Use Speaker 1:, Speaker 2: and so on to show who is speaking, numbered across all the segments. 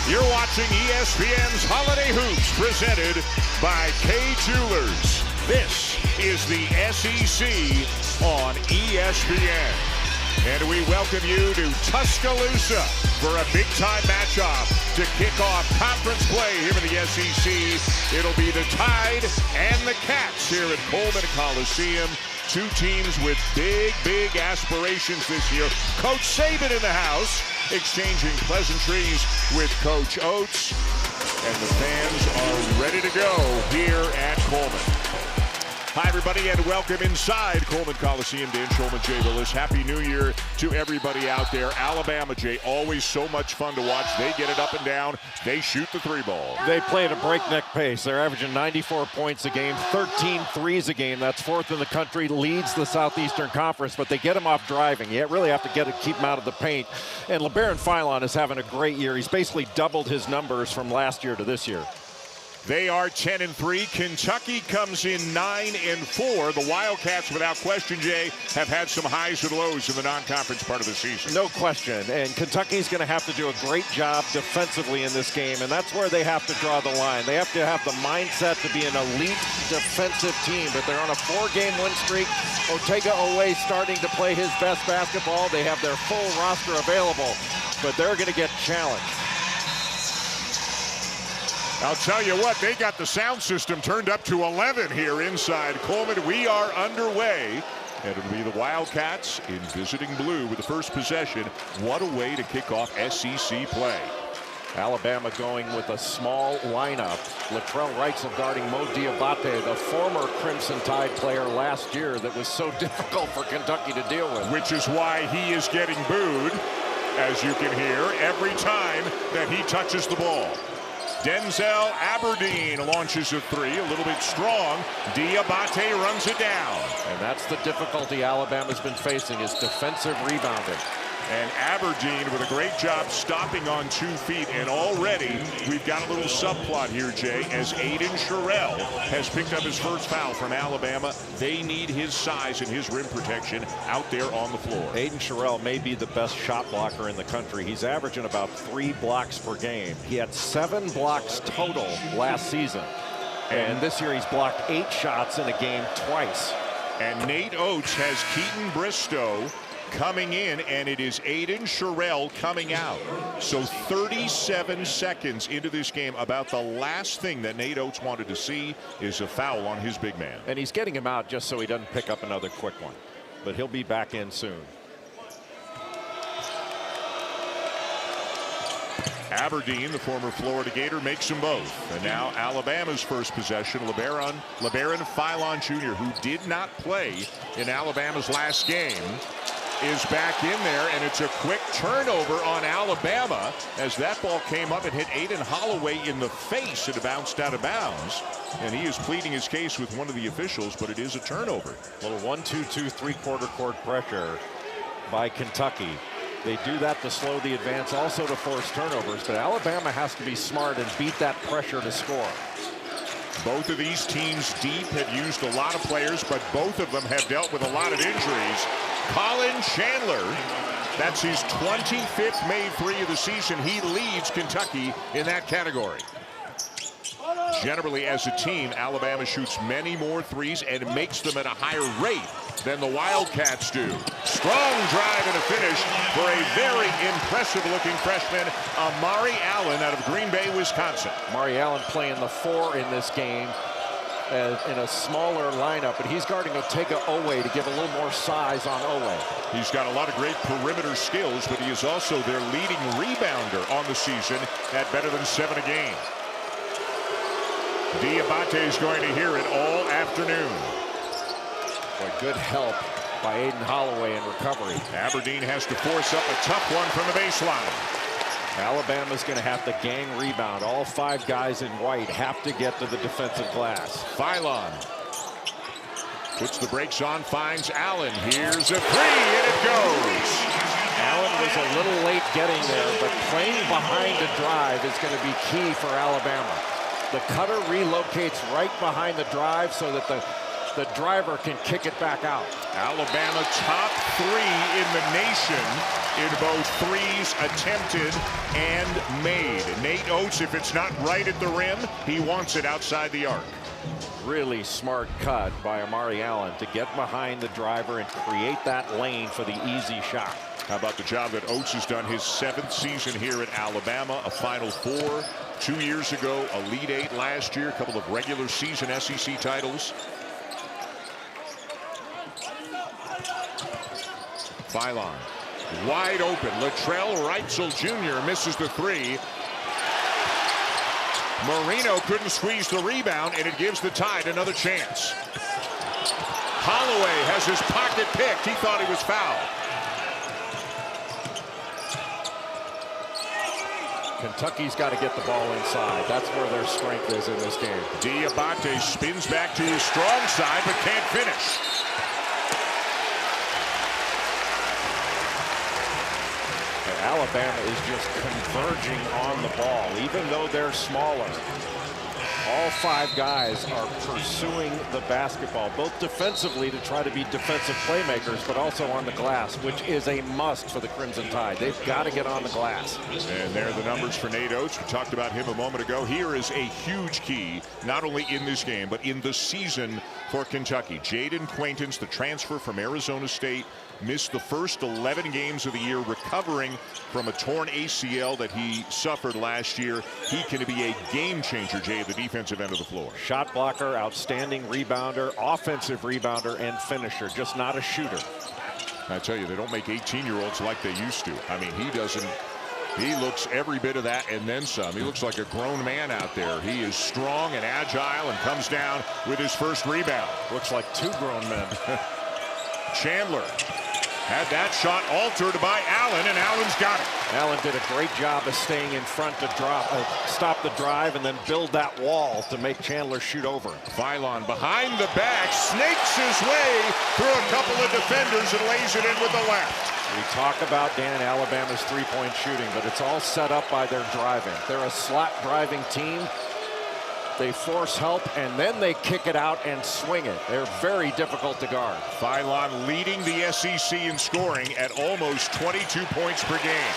Speaker 1: You're watching ESPN's Holiday Hoops presented by Kay Jewelers. This is the SEC on ESPN. And we welcome you to Tuscaloosa for a big-time matchup to kick off conference play here in the SEC. It'll be the Tide and the Cats here at Coleman Coliseum. Two teams with big aspirations this year. Coach Saban in the house, exchanging pleasantries with Coach Oates. And the fans are ready to go here at Coleman. Hi, everybody, and welcome inside Coleman Coliseum. Dan Shulman, Jay Willis. Happy New Year to everybody out there. Alabama, Jay, always so much fun to watch. They get it up and down. They shoot the three ball.
Speaker 2: They play at a breakneck pace. They're averaging 94 points a game, 13 threes a game. That's fourth in the country, leads the Southeastern Conference, but they get them off driving. You really have to keep them out of the paint. And LeBaron Philon is having a great year. He's basically doubled his numbers from last year to this year.
Speaker 1: They are 10-3. Kentucky comes in 9-4. The Wildcats, without question, Jay, have had some highs and lows in the non-conference part of the season.
Speaker 2: No question. And Kentucky's going to have to do a great job defensively in this game, and that's where they have to draw the line. They have to have the mindset to be an elite defensive team, but they're on a 4-game win streak. Otega Oweh starting to play his best basketball. They have their full roster available, but they're going to get challenged.
Speaker 1: I'll tell you what, they got the sound system turned up to 11 here inside Coleman. We are underway, and it'll be the Wildcats in visiting blue with the first possession. What a way to kick off SEC play.
Speaker 2: Alabama going with a small lineup. Latrell Wrightsell guarding Mo Diabate, the former Crimson Tide player last year that was so difficult for Kentucky to deal with.
Speaker 1: Which is why he is getting booed, as you can hear, every time that he touches the ball. Denzel Aberdeen launches a three, a little bit strong. Diabate runs it down.
Speaker 2: And that's the difficulty Alabama's been facing, is defensive rebounding.
Speaker 1: And Aberdeen with a great job stopping on 2 feet. And already we've got a little subplot here, Jay, as Aiden Sherrill has picked up his first foul from Alabama. They need his size and his rim protection out there on the floor.
Speaker 2: Aiden Sherrill may be the best shot blocker in the country. He's averaging about 3 blocks per game. He had 7 blocks total last season. And this year he's blocked 8 shots in a game twice.
Speaker 1: And Nate Oates has Keaton Bristow coming in, and it is Aiden Sherrill coming out. So 37 seconds into this game, about the last thing that Nate Oates wanted to see is a foul on his big man.
Speaker 2: And he's getting him out just so he doesn't pick up another quick one. But he'll be back in soon.
Speaker 1: Aberdeen, the former Florida Gator, makes them both. And now Alabama's first possession. LeBaron Philon Jr., who did not play in Alabama's last game, is back in there, and it's a quick turnover on Alabama as that ball came up and hit Aiden Holloway in the face. It bounced out of bounds, and he is pleading his case with one of the officials, but it is a turnover.
Speaker 2: A little 1-2-2 3/4 court pressure by Kentucky. They do that to slow the advance, also to force turnovers, but Alabama has to be smart and beat that pressure to score.
Speaker 1: Both of these teams deep have used a lot of players, but both of them have dealt with a lot of injuries. Colin Chandler, that's his 25th made three of the season. He leads Kentucky in that category. Generally, as a team, Alabama shoots many more threes and makes them at a higher rate than the Wildcats do. Strong drive and a finish for a very impressive-looking freshman, Amari Allen out of Green Bay, Wisconsin.
Speaker 2: Amari Allen playing the 4 in this game in a smaller lineup, but he's guarding Otega Oweh to give a little more size on Oweh.
Speaker 1: He's got a lot of great perimeter skills, but he is also their leading rebounder on the season at better than 7 a game. Diabate is going to hear it all afternoon.
Speaker 2: Boy, good help by Aiden Holloway in recovery.
Speaker 1: Aberdeen has to force up a tough one from the baseline.
Speaker 2: Alabama's going to have to gang rebound. All 5 guys in white have to get to the defensive glass.
Speaker 1: Philon puts the brakes on, finds Allen. Here's a three, and it goes.
Speaker 2: Allen was a little late getting there, but playing behind the drive is going to be key for Alabama. The cutter relocates right behind the drive so that the the driver can kick it back out.
Speaker 1: Alabama top 3 in the nation in both threes attempted and made. Nate Oates, if it's not right at the rim, he wants it outside the arc.
Speaker 2: Really smart cut by Amari Allen to get behind the driver and create that lane for the easy shot.
Speaker 1: How about the job that Oates has done his 7th season here at Alabama, a Final Four 2 years ago, Elite 8 last year, a couple of regular season SEC titles. Philon wide open. Latrell Wrightsell Jr. misses the 3. Marino couldn't squeeze the rebound, and it gives the Tide another chance. Holloway has his pocket picked. He thought he was fouled.
Speaker 2: Kentucky's got to get the ball inside. That's where their strength is in this game.
Speaker 1: Diabate spins back to his strong side, but can't finish.
Speaker 2: Alabama is just converging on the ball, even though they're smaller. All 5 guys are pursuing the basketball, both defensively to try to be defensive playmakers, but also on the glass, which is a must for the Crimson Tide. They've got to get on the glass.
Speaker 1: And there are the numbers for Nate Oates. We talked about him a moment ago. Here is a huge key, not only in this game, but in the season for Kentucky. Jaden Quaintance, the transfer from Arizona State, missed the first 11 games of the year, recovering from a torn ACL that he suffered last year. He can be a game changer, Jay, at the defensive end of the floor.
Speaker 2: Shot blocker, outstanding rebounder, offensive rebounder, and finisher, just not a shooter.
Speaker 1: I tell you, they don't make 18-year-olds like they used to. I mean, he looks every bit of that and then some. He looks like a grown man out there. He is strong and agile and comes down with his first rebound.
Speaker 2: Looks like 2 grown men.
Speaker 1: Chandler had that shot altered by Allen, and Allen's got it.
Speaker 2: Allen did a great job of staying in front to stop the drive and then build that wall to make Chandler shoot over.
Speaker 1: Philon behind the back, snakes his way through a couple of defenders and lays it in with the left.
Speaker 2: We talk about, Dan, Alabama's three-point shooting, but it's all set up by their driving. They're a slot driving team. They force help, and then they kick it out and swing it. They're very difficult to guard.
Speaker 1: Philon leading the SEC in scoring at almost 22 points per game.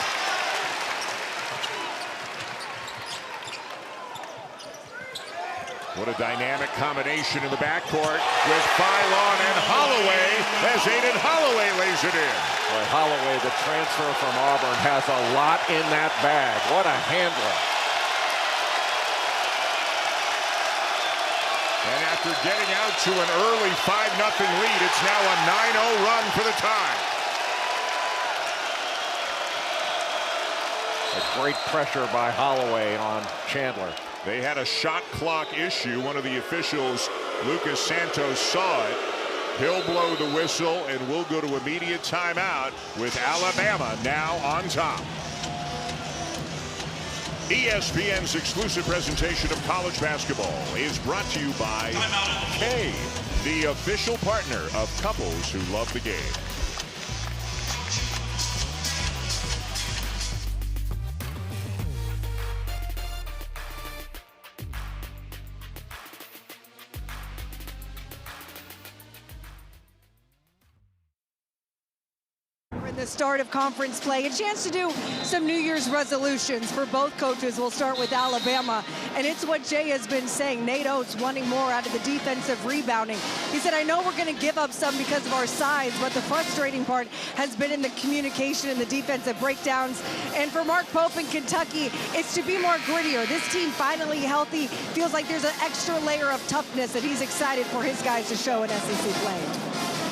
Speaker 1: What a dynamic combination in the backcourt with Philon and Holloway as Aiden Holloway lays it in.
Speaker 2: Boy, Holloway, the transfer from Auburn, has a lot in that bag. What a handler.
Speaker 1: And after getting out to an early 5-0 lead, it's now a 9-0 run for the Tide.
Speaker 2: A great pressure by Holloway on Chandler.
Speaker 1: They had a shot clock issue. One of the officials, Lucas Santos, saw it. He'll blow the whistle, and we'll go to immediate timeout with Alabama now on top. ESPN's exclusive presentation of college basketball is brought to you by Kay, the official partner of couples who love the game.
Speaker 3: The start of conference play, a chance to do some New Year's resolutions for both coaches. We'll start with Alabama, and it's what Jay has been saying. Nate Oates wanting more out of the defensive rebounding. He said, I know we're going to give up some because of our size, but the frustrating part has been in the communication and the defensive breakdowns. And for Mark Pope in Kentucky, it's to be more grittier. This team finally healthy, feels like there's an extra layer of toughness that he's excited for his guys to show in SEC play.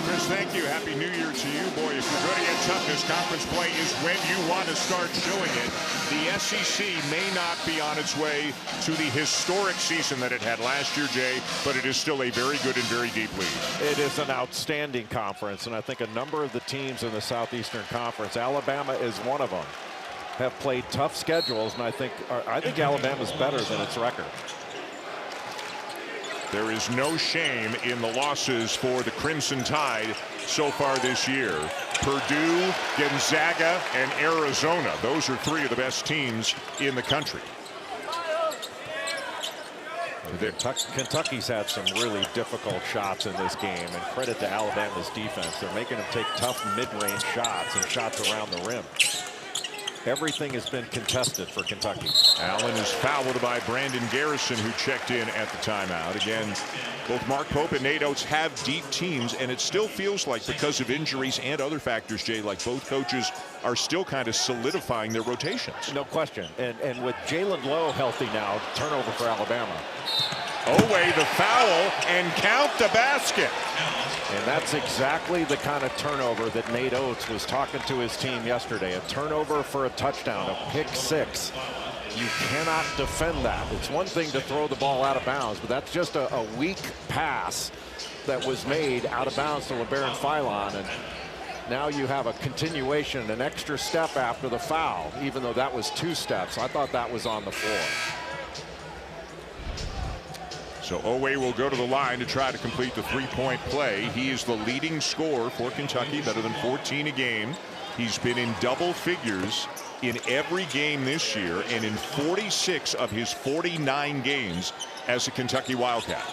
Speaker 1: Chris, thank you. Happy New Year to you. Boy, if you're going to get toughness, conference play is when you want to start showing it. The SEC may not be on its way to the historic season that it had last year, Jay, but it is still a very good and very deep league.
Speaker 2: It is an outstanding conference, and I think a number of the teams in the Southeastern Conference, Alabama is one of them, have played tough schedules, and I think Alabama's better than its record.
Speaker 1: There is no shame in the losses for the Crimson Tide so far this year. Purdue, Gonzaga, and Arizona. Those are 3 of the best teams in the country.
Speaker 2: Kentucky's had some really difficult shots in this game, and credit to Alabama's defense. They're making them take tough mid-range shots and shots around the rim. Everything has been contested for Kentucky.
Speaker 1: Allen is fouled by Brandon Garrison, who checked in at the timeout. Again, both Mark Pope and Nate Oates have deep teams, and it still feels like, because of injuries and other factors, Jay, like both coaches are still kind of solidifying their rotations.
Speaker 2: No question. And with Jalen Lowe healthy now, turnover for Alabama.
Speaker 1: Oweh the foul, and count the basket.
Speaker 2: And that's exactly the kind of turnover that Nate Oates was talking to his team yesterday. A turnover for a touchdown, a pick six. You cannot defend that. It's one thing to throw the ball out of bounds, but that's just a weak pass that was made out of bounds to LeBaron Philon. And now you have a continuation, an extra step after the foul, even though that was 2 steps. I thought that was on the floor.
Speaker 1: So Oweh will go to the line to try to complete the three-point play. He is the leading scorer for Kentucky, better than 14 a game. He's been in double figures in every game this year and in 46 of his 49 games as a Kentucky Wildcat.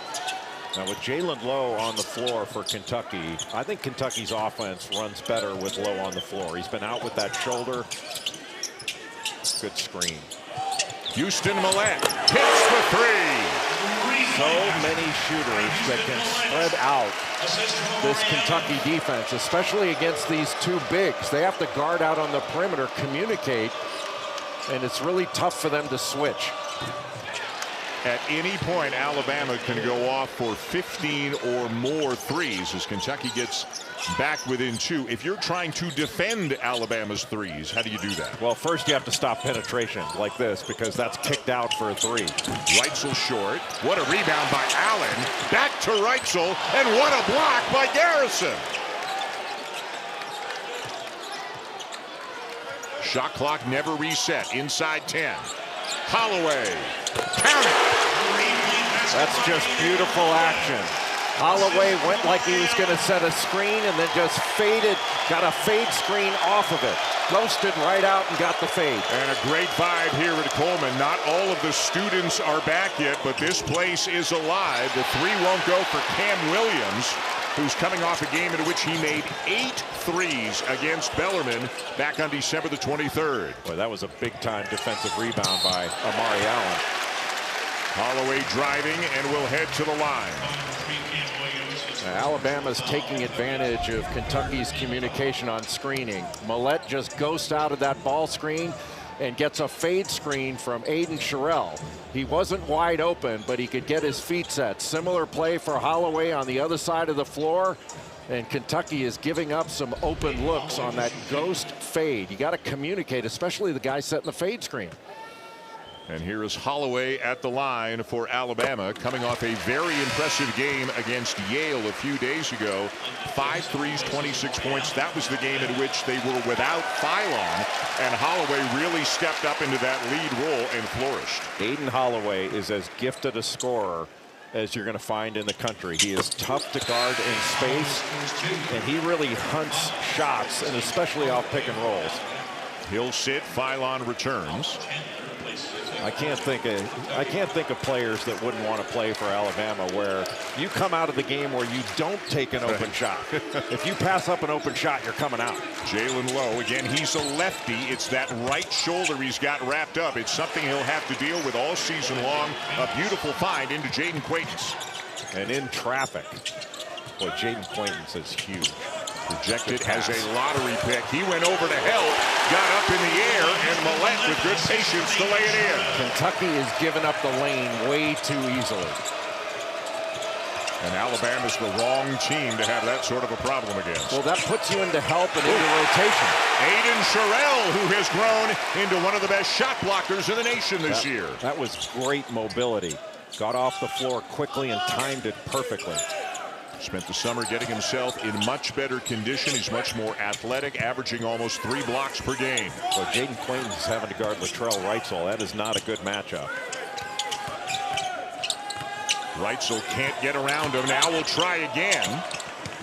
Speaker 2: Now with Jalen Lowe on the floor for Kentucky, I think Kentucky's offense runs better with Lowe on the floor. He's been out with that shoulder. Good screen.
Speaker 1: Houston Mallette hits the three.
Speaker 2: So many shooters that can spread out this Kentucky defense, especially against these 2 bigs. They have to guard out on the perimeter, communicate, and it's really tough for them to switch.
Speaker 1: At any point, Alabama can go off for 15 or more threes as Kentucky gets back within 2. If you're trying to defend Alabama's threes, how do you do that?
Speaker 2: Well, first you have to stop penetration like this, because that's kicked out for a 3.
Speaker 1: Reitzel short. What a rebound by Allen. Back to Reitzel, and what a block by Garrison. Shot clock never reset. Inside 10. Holloway. Count it.
Speaker 2: That's just beautiful action. Holloway went like he was going to set a screen and then just faded, got a fade screen off of it. Ghosted right out and got the fade.
Speaker 1: And a great vibe here at Coleman. Not all of the students are back yet, but this place is alive. The 3 won't go for Cam Williams, who's coming off a game in which he made 8 threes against Bellarmine back on December the 23rd.
Speaker 2: Boy, that was a big-time defensive rebound by Amari Allen.
Speaker 1: Holloway driving and will head to the line.
Speaker 2: Now, Alabama's taking advantage of Kentucky's communication on screening. Mallette just ghosts out of that ball screen and gets a fade screen from Aiden Sherrill. He wasn't wide open, but he could get his feet set. Similar play for Holloway on the other side of the floor. And Kentucky is giving up some open looks on that ghost fade. You got to communicate, especially the guy setting the fade screen.
Speaker 1: And here is Holloway at the line for Alabama, coming off a very impressive game against Yale a few days ago. 5 threes, 26 points. That was the game in which they were without Philon, and Holloway really stepped up into that lead role and flourished.
Speaker 2: Aiden Holloway is as gifted a scorer as you're going to find in the country. He is tough to guard in space, and he really hunts shots, and especially off pick and rolls.
Speaker 1: He'll sit. Philon returns.
Speaker 2: I can't think of players that wouldn't want to play for Alabama, where you come out of the game where you don't take an open shot. If you pass up an open shot, you're coming out.
Speaker 1: Jalen Lowe, again, he's a lefty. It's that right shoulder he's got wrapped up. It's something he'll have to deal with all season long. A beautiful find into Jaden Quaintance.
Speaker 2: And in traffic. Boy, Jaden Quaintance is huge.
Speaker 1: Projected as a lottery pick. He went over to help, got up in the air, and Mallette with good patience to lay it in.
Speaker 2: Kentucky is giving up the lane way too easily.
Speaker 1: And Alabama's the wrong team to have that sort of a problem against.
Speaker 2: Well, that puts you into help and into rotation.
Speaker 1: Aiden Sherrill, who has grown into one of the best shot blockers in the nation this year.
Speaker 2: That was great mobility. Got off the floor quickly and timed it perfectly.
Speaker 1: Spent the summer getting himself in much better condition. He's much more athletic, averaging almost 3 blocks per game.
Speaker 2: Well, Jaden Quaintance is having to guard Latrell Reitzel. That is not a good matchup.
Speaker 1: Reitzel can't get around him. Now will try again.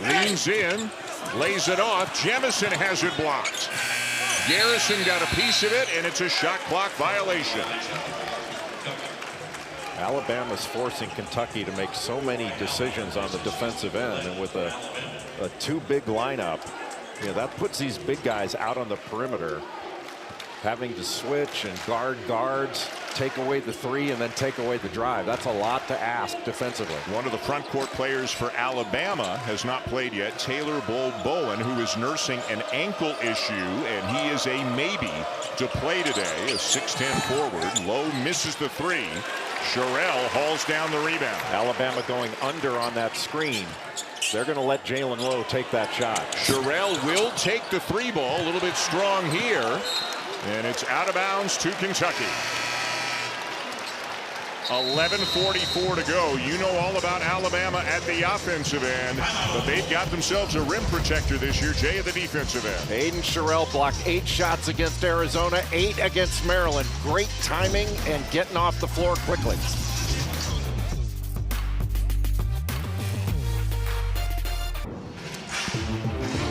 Speaker 1: Leans in, lays it off. Jemison has it blocked. Garrison got a piece of it, and it's a shot clock violation.
Speaker 2: Alabama's forcing Kentucky to make so many decisions on the defensive end, and with a too big lineup, that puts these big guys out on the perimeter, having to switch and guard guards, take away the three, and then take away the drive. That's a lot to ask defensively.
Speaker 1: One of the front court players for Alabama has not played yet, Taylor Bowen, who is nursing an ankle issue, and he is a maybe to play today. A 6'10" forward. Lowe misses the three. Sherrell hauls down the rebound.
Speaker 2: Alabama going under on that screen. They're going to let Jalen Lowe take that shot.
Speaker 1: Sherrell will take the three ball. A little bit strong here. And it's out of bounds to Kentucky. 11:44 to go. You know all about Alabama at the offensive end, but they've got themselves a rim protector this year. Jay at the defensive end.
Speaker 2: Aiden Sherrell blocked 8 shots against Arizona, 8 against Maryland. Great timing and getting off the floor quickly.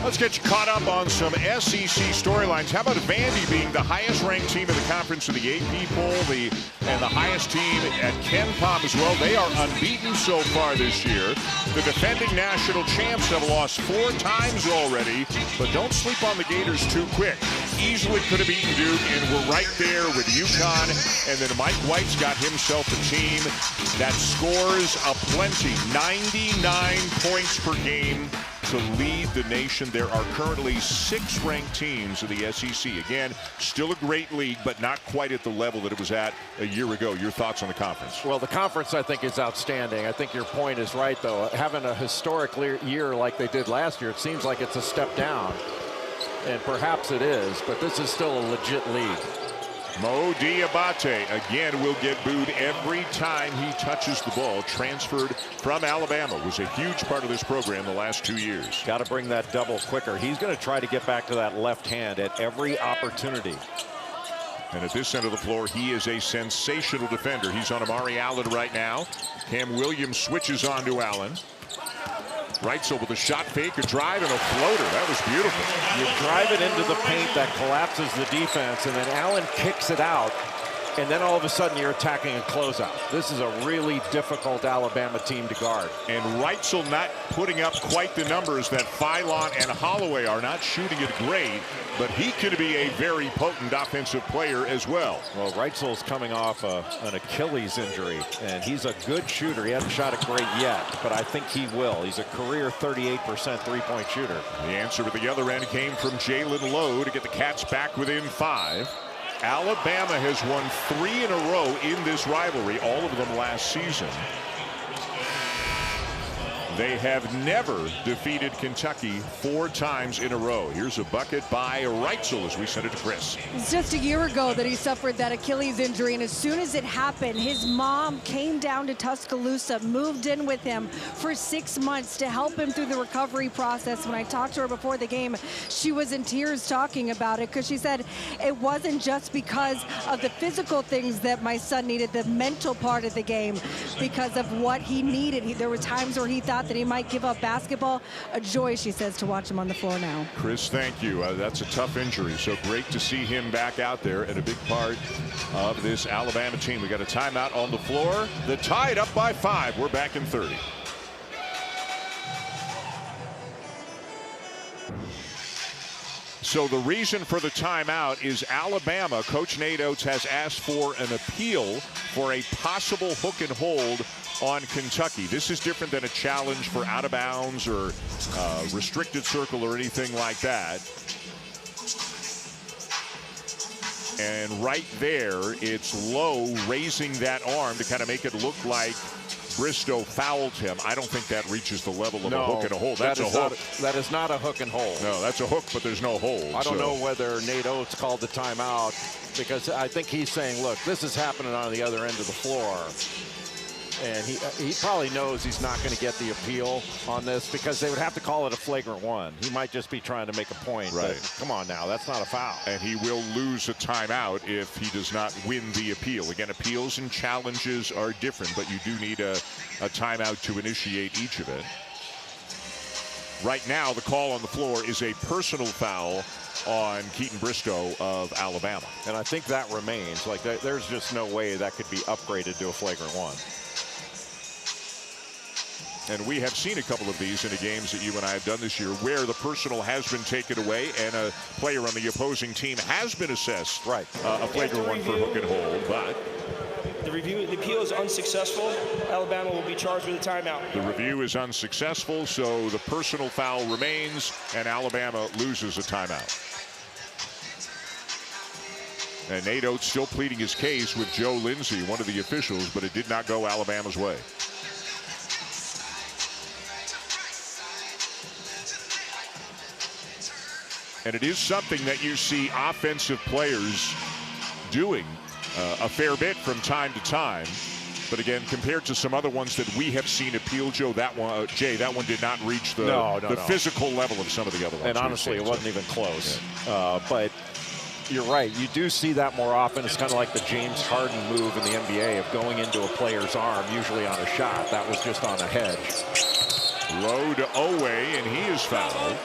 Speaker 1: Let's get you caught up on some SEC storylines. How about Vandy being the highest ranked team in the conference of the AP poll, and the highest team at KenPom as well? They are unbeaten so far this year. The defending national champs have lost 4 times already, but don't sleep on the Gators too quick. Easily could have beaten Duke, and we're right there with UConn. And then Mike White's got himself a team that scores aplenty, 99 points per game to lead the nation. There are currently 6 ranked teams in the SEC. Again, still a great league, but not quite at the level that it was at a year ago. Your thoughts on the conference?
Speaker 2: Well, the conference, I think, is outstanding. I think your point is right, though. Having a historic year like they did last year, it seems like it's a step down. And perhaps it is, but this is still a legit league.
Speaker 1: Mo Diabate again will get booed every time he touches the ball. Transferred from Alabama, was a huge part of this program the last 2 years.
Speaker 2: Got to bring that double quicker. He's going to try to get back to that left hand at every opportunity.
Speaker 1: And at this end of the floor, he is a sensational defender. He's on Amari Allen right now. Cam Williams switches on to Allen. Reitzel with a shot fake, a drive, and a floater. That was beautiful.
Speaker 2: You drive it into the paint, that collapses the defense, and then Allen kicks it out, and then all of a sudden you're attacking a closeout. This is a really difficult Alabama team to guard.
Speaker 1: And Reitzel not putting up quite the numbers that Philon and Holloway are, not shooting it great, but he could be a very potent offensive player as well.
Speaker 2: Well, Reitzel's coming off an Achilles injury, and he's a good shooter. He hasn't shot it great yet, but I think he will. He's a career 38% three-point shooter.
Speaker 1: The answer at the other end came from Jalen Lowe to get the Cats back within 5. Alabama has won 3 in a row in this rivalry, all of them last season. They have never defeated Kentucky 4 times in a row. Here's a bucket by Reitzel as we send it to Chris.
Speaker 3: It's just a year ago that he suffered that Achilles injury, and as soon as it happened, his mom came down to Tuscaloosa, moved in with him for 6 months to help him through the recovery process. When I talked to her before the game, she was in tears talking about it, because she said it wasn't just because of the physical things that my son needed, the mental part of the game, because of what he needed. There were times where he thought that he might give up basketball. A joy, she says, to watch him on the floor now.
Speaker 1: Chris, thank you. That's a tough injury, so great to see him back out there and a big part of this Alabama team. We got a timeout on the floor. The Tide up by 5. We're back in 30. So the reason for the timeout is Alabama. Coach Nate Oates has asked for an appeal for a possible hook and hold on Kentucky. This is different than a challenge for out of bounds or restricted circle or anything like that. And right there, it's Lowe raising that arm to kind of make it look like Bristow fouled him. I don't think that reaches the level of a hook and a hold. That's a hook.
Speaker 2: That is not a hook and hold.
Speaker 1: No, that's a hook, but there's no hold.
Speaker 2: I don't know whether Nate Oates called the timeout, because I think he's saying, look, this is happening on the other end of the floor. And he probably knows he's not going to get the appeal on this, because they would have to call it a flagrant 1. He might just be trying to make a point.
Speaker 1: Right.
Speaker 2: But come on now, that's not a foul.
Speaker 1: And he will lose a timeout if he does not win the appeal. Again, appeals and challenges are different, but you do need a timeout to initiate each of it. Right now, the call on the floor is a personal foul on Keaton Bristow of Alabama.
Speaker 2: And I think that remains. Like, there's just no way that could be upgraded to a flagrant one.
Speaker 1: And we have seen a couple of these in the games that you and I have done this year where the personal has been taken away and a player on the opposing team has been assessed a flagrant one for hook and hold, but
Speaker 4: the appeal is unsuccessful. Alabama will be charged with a timeout.
Speaker 1: The review is unsuccessful, so the personal foul remains and Alabama loses a timeout. And Nate Oates still pleading his case with Joe Lindsey, one of the officials, but it did not go Alabama's way. And it is something that you see offensive players doing a fair bit from time to time. But again, compared to some other ones that we have seen appeal, Joe, that one, Jay, that one did not reach the physical level of some of the other ones.
Speaker 2: And honestly, it wasn't even close. Yeah. But you're right. You do see that more often. It's kind of like the James Harden move in the NBA of going into a player's arm, usually on a shot. That was just on a hedge.
Speaker 1: Low to Owe, and he is fouled.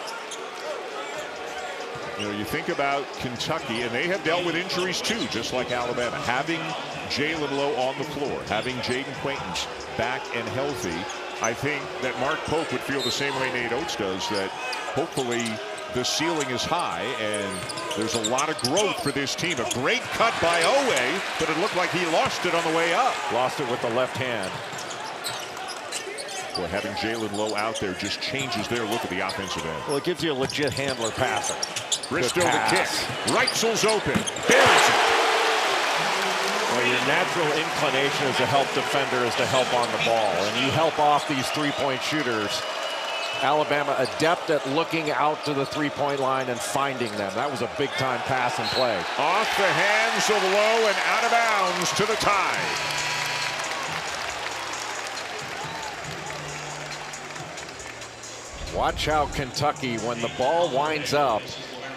Speaker 1: You know, you think about Kentucky, and they have dealt with injuries too, just like Alabama. Having Jalen Lowe on the floor, having Jaden Quaintance back and healthy, I think that Mark Pope would feel the same way Nate Oates does, that hopefully the ceiling is high and there's a lot of growth for this team. A great cut by Owe, but it looked like he lost it on the way up.
Speaker 2: Lost it with the left hand.
Speaker 1: Boy, having Jalen Lowe out there just changes their look at the offensive end.
Speaker 2: Well, it gives you a legit handler passer.
Speaker 1: Bristow the kick. Reitzel's open. Buries it.
Speaker 2: Well, your natural inclination as a help defender is to help on the ball. And you help off these three-point shooters. Alabama adept at looking out to the three-point line and finding them. That was a big-time pass and play.
Speaker 1: Off the hands of Lowe and out of bounds to the tie.
Speaker 2: Watch how Kentucky, when the ball winds up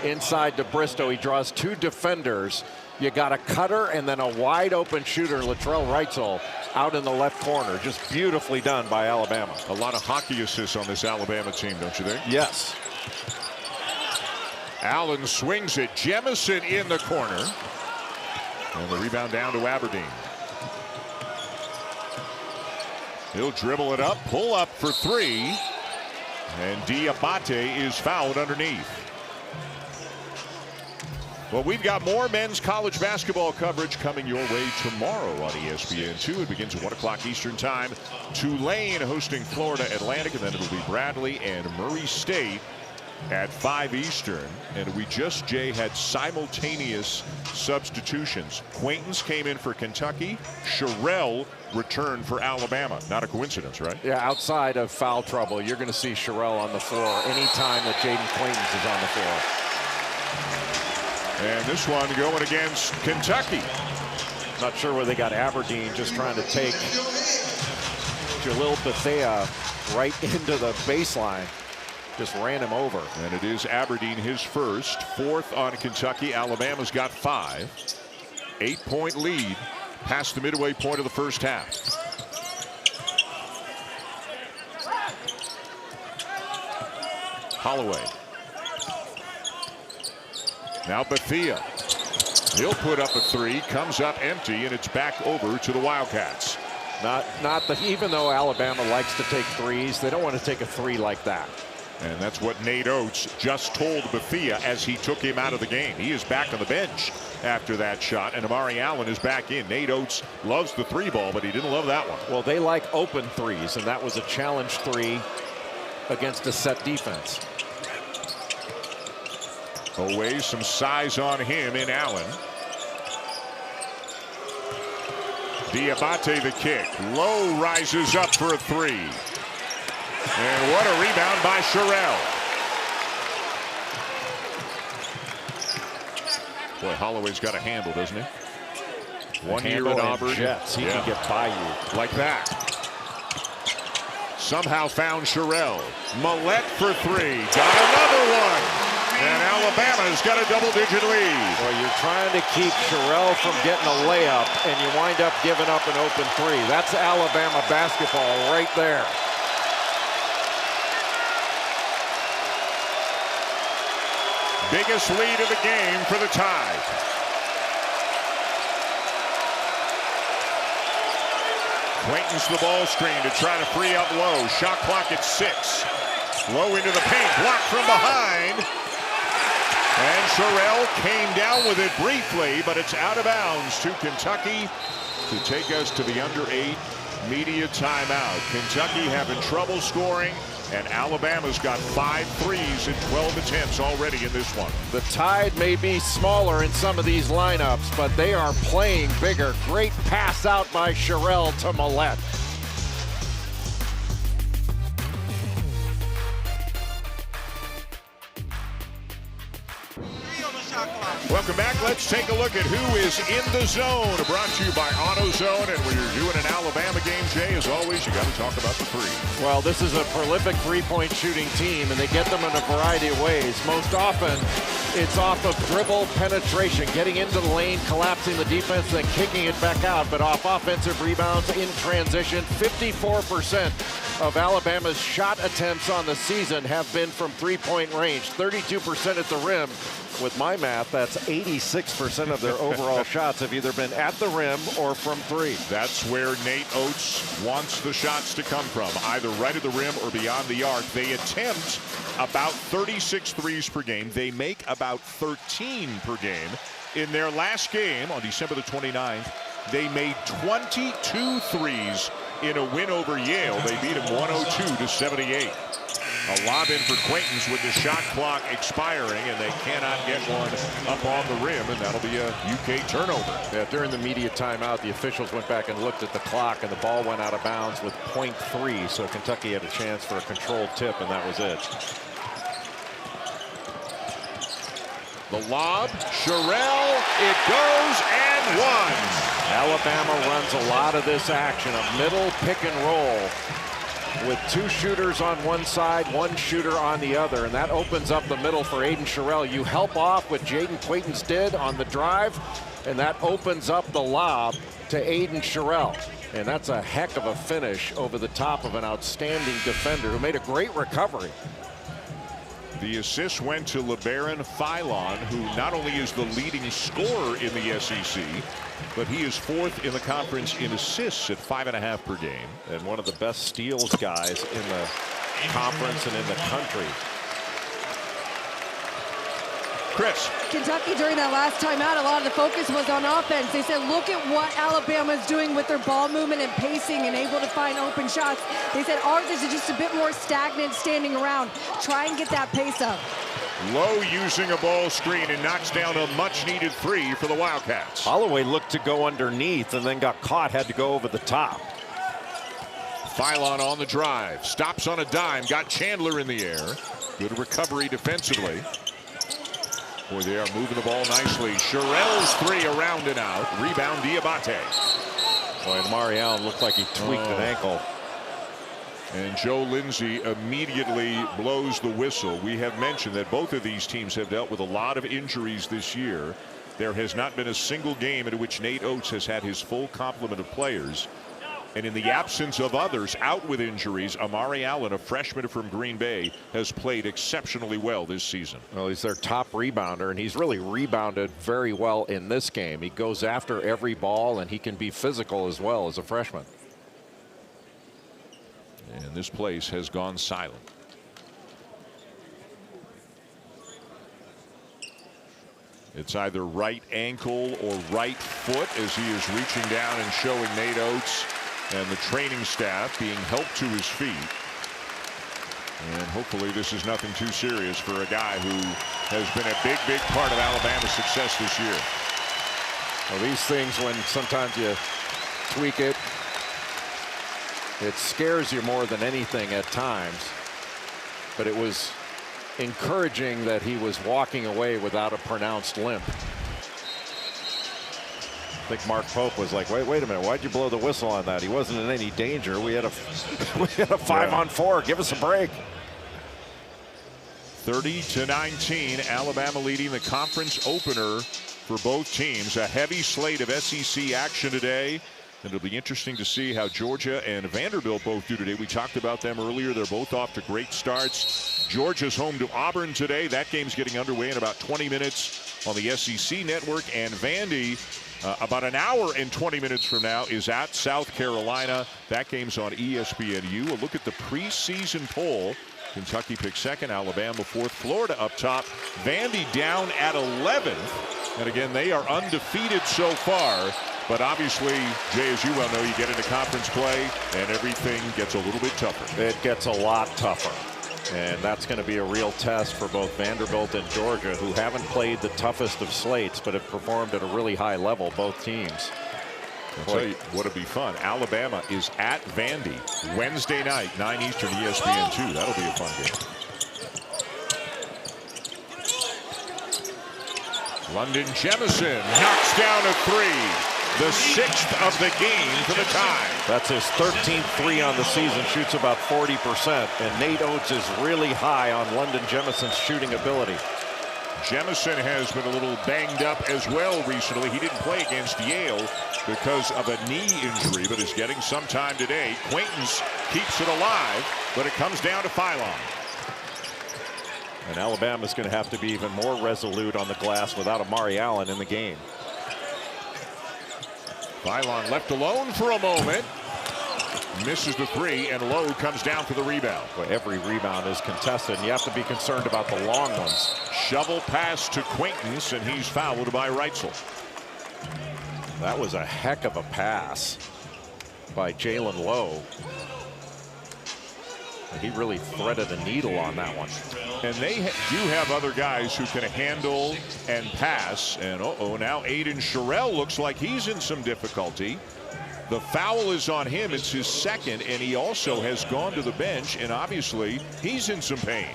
Speaker 2: inside to Bristow, he draws two defenders. You got a cutter and then a wide open shooter, Latrell Reitzel, out in the left corner. Just beautifully done by Alabama.
Speaker 1: A lot of hockey assists on this Alabama team, don't you think?
Speaker 2: Yes.
Speaker 1: Allen swings it. Jemison in the corner. And the rebound down to Aberdeen. He'll dribble it up, pull up for three. And Diabate is fouled underneath. Well, we've got more men's college basketball coverage coming your way tomorrow on ESPN2. It begins at 1 o'clock Eastern time. Tulane hosting Florida Atlantic, and then it'll be Bradley and Murray State at 5 Eastern. And we just, Jay, had simultaneous substitutions. Quaintance came in for Kentucky. Sherrell returned for Alabama. Not a coincidence, right?
Speaker 2: Yeah, outside of foul trouble, you're going to see Sherrell on the floor anytime that Jaden Quaintance is on the floor.
Speaker 1: And this one going against Kentucky.
Speaker 2: Not sure where they got Aberdeen just trying to take Jalil Bethea right into the baseline. Just ran him over.
Speaker 1: And it is Aberdeen, his first. Fourth on Kentucky. Alabama's got 5. 8-point lead past the midway point of the first half. Holloway. Now Bethea. He'll put up a three. Comes up empty, and it's back over to the Wildcats.
Speaker 2: Even though Alabama likes to take threes, they don't want to take a three like that.
Speaker 1: And that's what Nate Oates just told Bethea as he took him out of the game. He is back on the bench after that shot, and Amari Allen is back in. Nate Oates loves the three ball, but he didn't love that one.
Speaker 2: Well, they like open threes, and that was a challenge three against a set defense.
Speaker 1: Always some size on him in Allen. Diabate the kick. Lowe rises up for a three. And what a rebound by Sherrell. Boy, Holloway's got a handle, doesn't he? 1 year at Auburn.
Speaker 2: Jets. He can get by you.
Speaker 1: Like that. Somehow found Sherrell. Millette for three. Got another one. And Alabama's got a double-digit lead.
Speaker 2: Well, you're trying to keep Sherrell from getting a layup, and you wind up giving up an open three. That's Alabama basketball right there.
Speaker 1: biggest lead of the game for the Tide. Quaintance the ball screen to try to free up Lowe. Shot clock at 6. Lowe into the paint, blocked from behind. And Sherrill came down with it briefly, but it's out of bounds to Kentucky to take us to the under 8 media timeout. Kentucky having trouble scoring, and Alabama's got 5 threes in 12 attempts already in this one.
Speaker 2: The Tide may be smaller in some of these lineups, but they are playing bigger. Great pass out by Sherrill to Millette.
Speaker 1: Welcome back. Let's take a look at who is in the zone. Brought to you by AutoZone. And when you're doing an Alabama game, Jay, as always, you got to talk about the three.
Speaker 2: Well, this is a prolific three-point shooting team, and they get them in a variety of ways. Most often, it's off of dribble penetration, getting into the lane, collapsing the defense, then kicking it back out. But off offensive rebounds in transition, 54% of Alabama's shot attempts on the season have been from three-point range, 32% at the rim. With my math, that's 86% of their overall shots have either been at the rim or from 3.
Speaker 1: That's where Nate Oates wants the shots to come from, either right at the rim or beyond the arc. They attempt about 36 threes per game. They make about 13 per game. In their last game on December the 29th, they made 22 threes in a win over Yale. They beat them 102-78. A lob in for Quaintance with the shot clock expiring, and they cannot get one up on the rim, and that'll be a UK turnover.
Speaker 2: Yeah, during the media timeout, the officials went back and looked at the clock, and the ball went out of bounds with .3, so Kentucky had a chance for a controlled tip, and that was it.
Speaker 1: The lob, Sherrill, it goes and one.
Speaker 2: Alabama runs a lot of this action, a middle pick and roll, with 2 shooters on one side, 1 shooter on the other, and that opens up the middle for Aiden Sherrill. You help off what Jaden Quaintance did on the drive, and that opens up the lob to Aiden Sherrill. And that's a heck of a finish over the top of an outstanding defender who made a great recovery.
Speaker 1: The assist went to LeBaron Philon, who not only is the leading scorer in the SEC, but he is 4th in the conference in assists at 5.5 per game.
Speaker 2: And one of the best steals guys in the conference and in the country.
Speaker 1: Chris.
Speaker 3: Kentucky, during that last timeout, a lot of the focus was on offense. They said, look at what Alabama's doing with their ball movement and pacing and able to find open shots. They said ours is just a bit more stagnant, standing around. Try and get that pace up.
Speaker 1: Lowe using a ball screen and knocks down a much-needed 3 for the Wildcats.
Speaker 2: Holloway looked to go underneath and then got caught, had to go over the top.
Speaker 1: Philon on the drive, stops on a dime, got Chandler in the air. Good recovery defensively. Boy, they are moving the ball nicely. Sherrill's 3 around and out. Rebound Diabate.
Speaker 2: Boy, and Amari Allen looked like he tweaked an ankle.
Speaker 1: And Joe Lindsey immediately blows the whistle. We have mentioned that both of these teams have dealt with a lot of injuries this year. There has not been a single game in which Nate Oates has had his full complement of players. And in the absence of others out with injuries, Amari Allen, a freshman from Green Bay, has played exceptionally well this season.
Speaker 2: Well, he's their top rebounder, and he's really rebounded very well in this game. He goes after every ball, and he can be physical as well as a freshman.
Speaker 1: And this place has gone silent. It's either right ankle or right foot as he is reaching down and showing Nate Oates and the training staff being helped to his feet. And hopefully this is nothing too serious for a guy who has been a big part of Alabama's success this year.
Speaker 2: Well, these things, when sometimes you tweak it, it scares you more than anything at times. But it was encouraging that he was walking away without a pronounced limp. I think Mark Pope was like, wait a minute, why'd you blow the whistle on that? He wasn't in any danger. We had a 5-on-4. Give us a break.
Speaker 1: 30-19, Alabama leading the conference opener for both teams. A heavy slate of SEC action today. It'll be interesting to see how Georgia and Vanderbilt both do today. We talked about them earlier. They're both off to great starts. Georgia's home to Auburn today. That game's getting underway in about 20 minutes on the SEC network. And Vandy, about an hour and 20 minutes from now, is at South Carolina. That game's on ESPNU. A look at the preseason poll. Kentucky picks second, Alabama fourth, Florida up top. Vandy down at 11th. And again, they are undefeated so far. But obviously, Jay, as you well know, you get into conference play and everything gets a little bit tougher.
Speaker 2: It gets a lot tougher. And that's going to be a real test for both Vanderbilt and Georgia, who haven't played the toughest of slates, but have performed at a really high level, both teams.
Speaker 1: I'll tell you what'll be fun. Alabama is at Vandy Wednesday night, 9 Eastern, ESPN2. That'll be a fun game. London Jemison knocks down a three. The 6th of the game for the tie.
Speaker 2: That's his 13th three on the season, shoots about 40%. And Nate Oates is really high on London Jemison's shooting ability.
Speaker 1: Jemison has been a little banged up as well recently. He didn't play against Yale because of a knee injury, but is getting some time today. Quaintance keeps it alive, but it comes down to Philon.
Speaker 2: And Alabama's going to have to be even more resolute on the glass without Amari Allen in the game.
Speaker 1: Philon left alone for a moment. Misses the three, and Lowe comes down for the rebound.
Speaker 2: Well, every rebound is contested, and you have to be concerned about the long ones.
Speaker 1: Shovel pass to Quaintance, and he's fouled by Reitzel.
Speaker 2: That was a heck of a pass by Jalen Lowe. And he really threaded a needle on that one.
Speaker 1: And they do have other guys who can handle and pass. And now Aiden Sherrill looks like he's in some difficulty. The foul is on him. It's his second, and he also has gone to the bench, and obviously he's in some pain.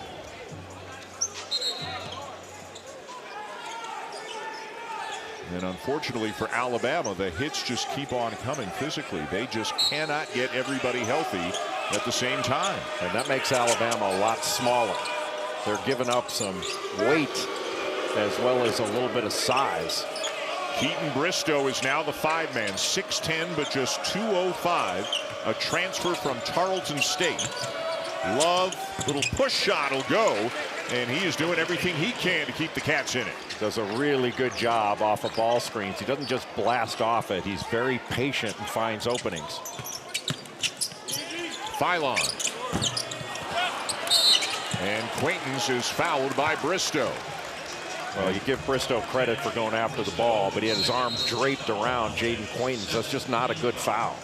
Speaker 1: And unfortunately for Alabama, the hits just keep on coming physically. They just cannot get everybody healthy at the same time.
Speaker 2: And that makes Alabama a lot smaller. They're giving up some weight as well as a little bit of size.
Speaker 1: Keaton Bristow is now the 5-man, 6'10", but just 205. A transfer from Tarleton State. Love, little push shot will go, and he is doing everything he can to keep the Cats in it.
Speaker 2: Does a really good job off of ball screens. He doesn't just blast off it. He's very patient and finds openings.
Speaker 1: Philon. And Quaintance is fouled by Bristow.
Speaker 2: Well, you give Bristow credit for going after the ball, but he had his arm draped around Jaden Quaintance. That's just not a good foul.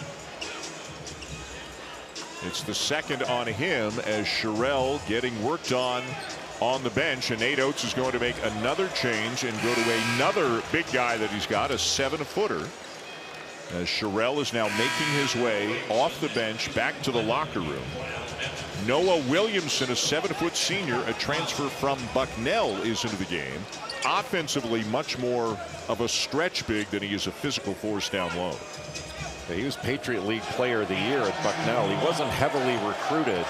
Speaker 1: It's the second on him as Sherrill getting worked on the bench, and Nate Oates is going to make another change and go to another big guy that he's got, a 7-footer. As Sherrill is now making his way off the bench back to the locker room. Noah Williamson, a 7-foot senior, a transfer from Bucknell, is into the game. Offensively, much more of a stretch big than he is a physical force down low.
Speaker 2: He was Patriot League Player of the Year at Bucknell. He wasn't heavily recruited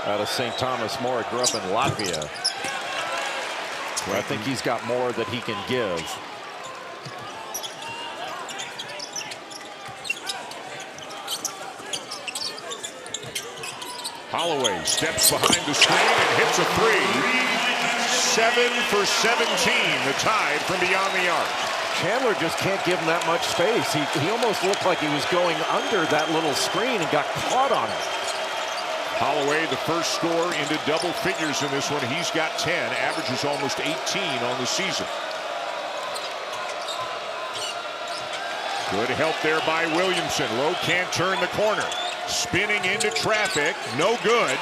Speaker 2: out of St. Thomas More. Grew up in Latvia. I think he's got more that he can give.
Speaker 1: Holloway steps behind the screen and hits a three. 7 for 17, the tide from beyond the arc.
Speaker 2: Chandler just can't give him that much space. He almost looked like he was going under that little screen and got caught on it.
Speaker 1: Holloway, the first score into double figures in this one. He's got 10, averages almost 18 on the season. Good help there by Williamson. Lowe can't turn the corner. Spinning into traffic, no good.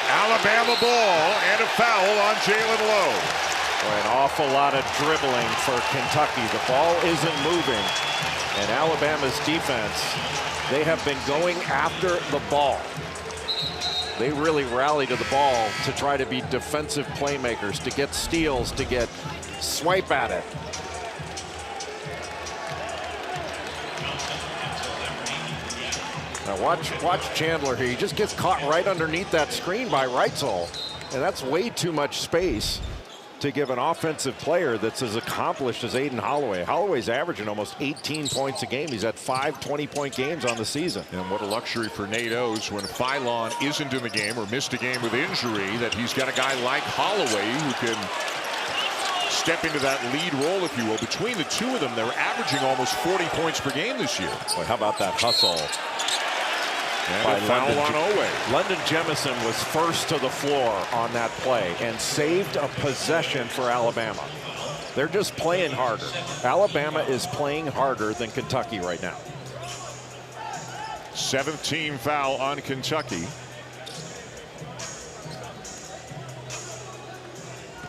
Speaker 1: Alabama ball and a foul on Jalen Lowe.
Speaker 2: Boy, an awful lot of dribbling for Kentucky. The ball isn't moving. And Alabama's defense, they have been going after the ball. They really rally to the ball to try to be defensive playmakers, to get steals, to get swipe at it. Now watch Chandler here. He just gets caught right underneath that screen by Reitzel. And that's way too much space to give an offensive player that's as accomplished as Aden Holloway. Holloway's averaging almost 18 points a game. He's had 5 20-point games on the season.
Speaker 1: And what a luxury for Nate Oates when Philon isn't in the game or missed a game with injury, that he's got a guy like Holloway who can step into that lead role, if you will. Between the two of them, they're averaging almost 40 points per game this year.
Speaker 2: Boy, how about that hustle?
Speaker 1: And a foul on Oweh.
Speaker 2: London Jemison was first to the floor on that play and saved a possession for Alabama. They're just playing harder. Alabama is playing harder than Kentucky right now.
Speaker 1: 7th team foul on Kentucky.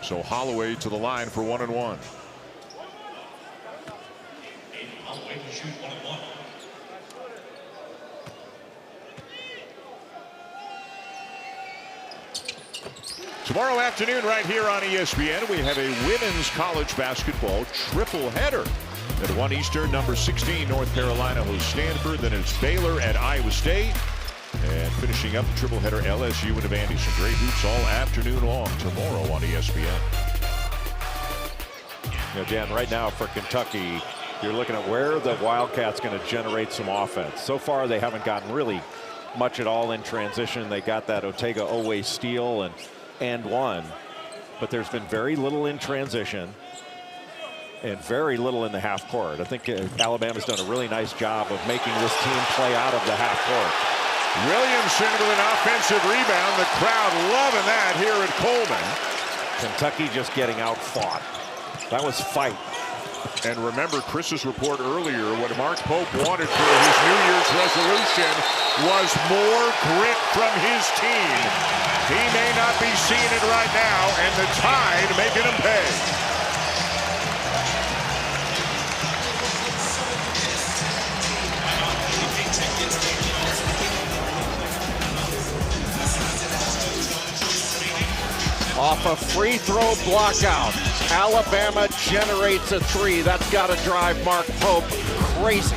Speaker 1: So Holloway to the line for 1 and 1.
Speaker 5: Holloway to shoot 1 and 1.
Speaker 1: Tomorrow afternoon right here on ESPN, we have a women's college basketball triple header. At 1 Eastern, number 16, North Carolina hosts Stanford. Then it's Baylor at Iowa State. And finishing up the triple header, LSU and Vandy. Some great hoops all afternoon long tomorrow on ESPN.
Speaker 2: You know, Dan, right now for Kentucky, you're looking at where the Wildcats going to generate some offense. So far, they haven't gotten really much at all in transition. They got that Otega-Oweh steal and one, but there's been very little in transition and very little in the half court. I think Alabama's done a really nice job of making this team play out of the half court.
Speaker 1: Williamson with an offensive rebound. The crowd loving that here at Coleman.
Speaker 2: Kentucky just getting out fought. That was fight.
Speaker 1: And remember Chris's report earlier, what Mark Pope wanted for his New Year's resolution was more grit from his team. He may not be seeing it right now, and the Tide making him pay.
Speaker 2: Off a free throw block out, Alabama generates a 3. That's got to drive Mark Pope crazy.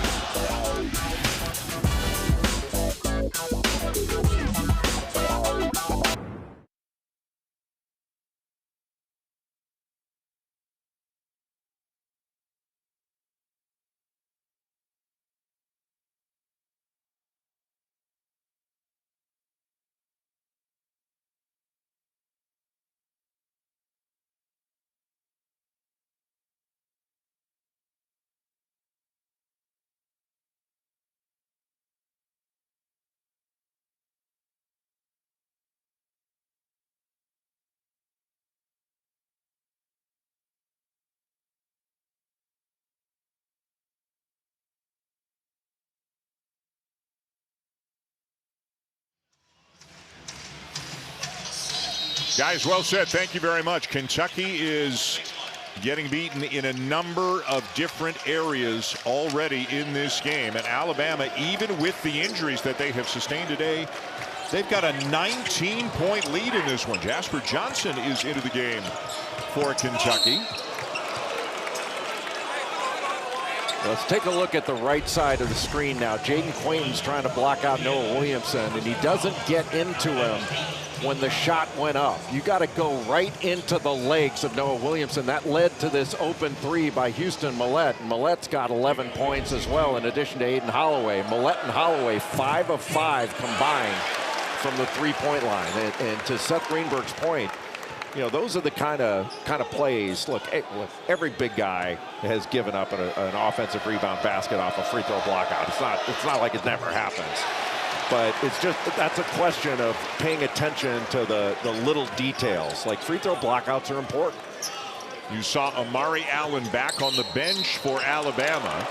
Speaker 1: Guys, well said. Thank you very much. Kentucky is getting beaten in a number of different areas already in this game. And Alabama, even with the injuries that they have sustained today, they've got a 19-point lead in this one. Jasper Johnson is into the game for Kentucky.
Speaker 2: Let's take a look at the right side of the screen now. Jaden Quayton's trying to block out Noah Williamson, and he doesn't get into him when the shot went up. You got to go right into the legs of Noah Williamson. That led to this open 3 by Houston Mallette. And Mallette's got 11 points as well, in addition to Aden Holloway. Mallette and Holloway 5 of 5 combined from the 3-point line. And to Seth Greenberg's point, you know, those are the kind of plays. Look, every big guy has given up an offensive rebound basket off a free throw block out. It's not like it never happens. But it's just, that's a question of paying attention to the little details. Like, free throw blockouts are important.
Speaker 1: You saw Amari Allen back on the bench for Alabama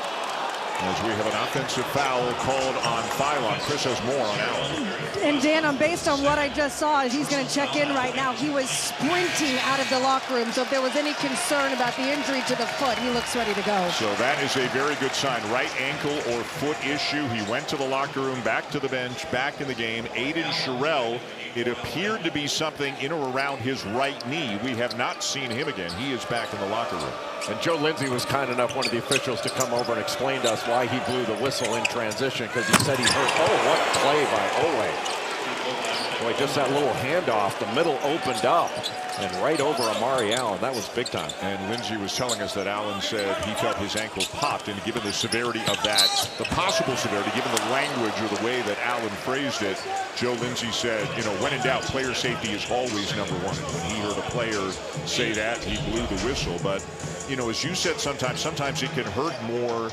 Speaker 1: as we have an offensive foul called on Philon. Chris has more on Allen.
Speaker 3: And Dan, based on what I just saw, he's going to check in right now. He was sprinting out of the locker room, so if there was any concern about the injury to the foot, he looks ready to go.
Speaker 1: So that is a very good sign. Right ankle or foot issue. He went to the locker room, back to the bench, back in the game. Aiden Sherrill, it appeared to be something in or around his right knee. We have not seen him again. He is back in the locker room.
Speaker 2: And Joe Lindsay was kind enough, one of the officials, to come over and explain to us why he blew the whistle in transition, because he said he heard, oh, what play by Oweh. Boy, just that little handoff, the middle opened up and right over Amari Allen. That was big time.
Speaker 1: And Lindsey was telling us that Allen said he felt his ankle popped, and given the severity of that, the possible severity, given the language or the way that Allen phrased it, Joe Lindsey said, you know, when in doubt, player safety is always number one. And when he heard a player say that, he blew the whistle. But, you know, as you said, sometimes it can hurt more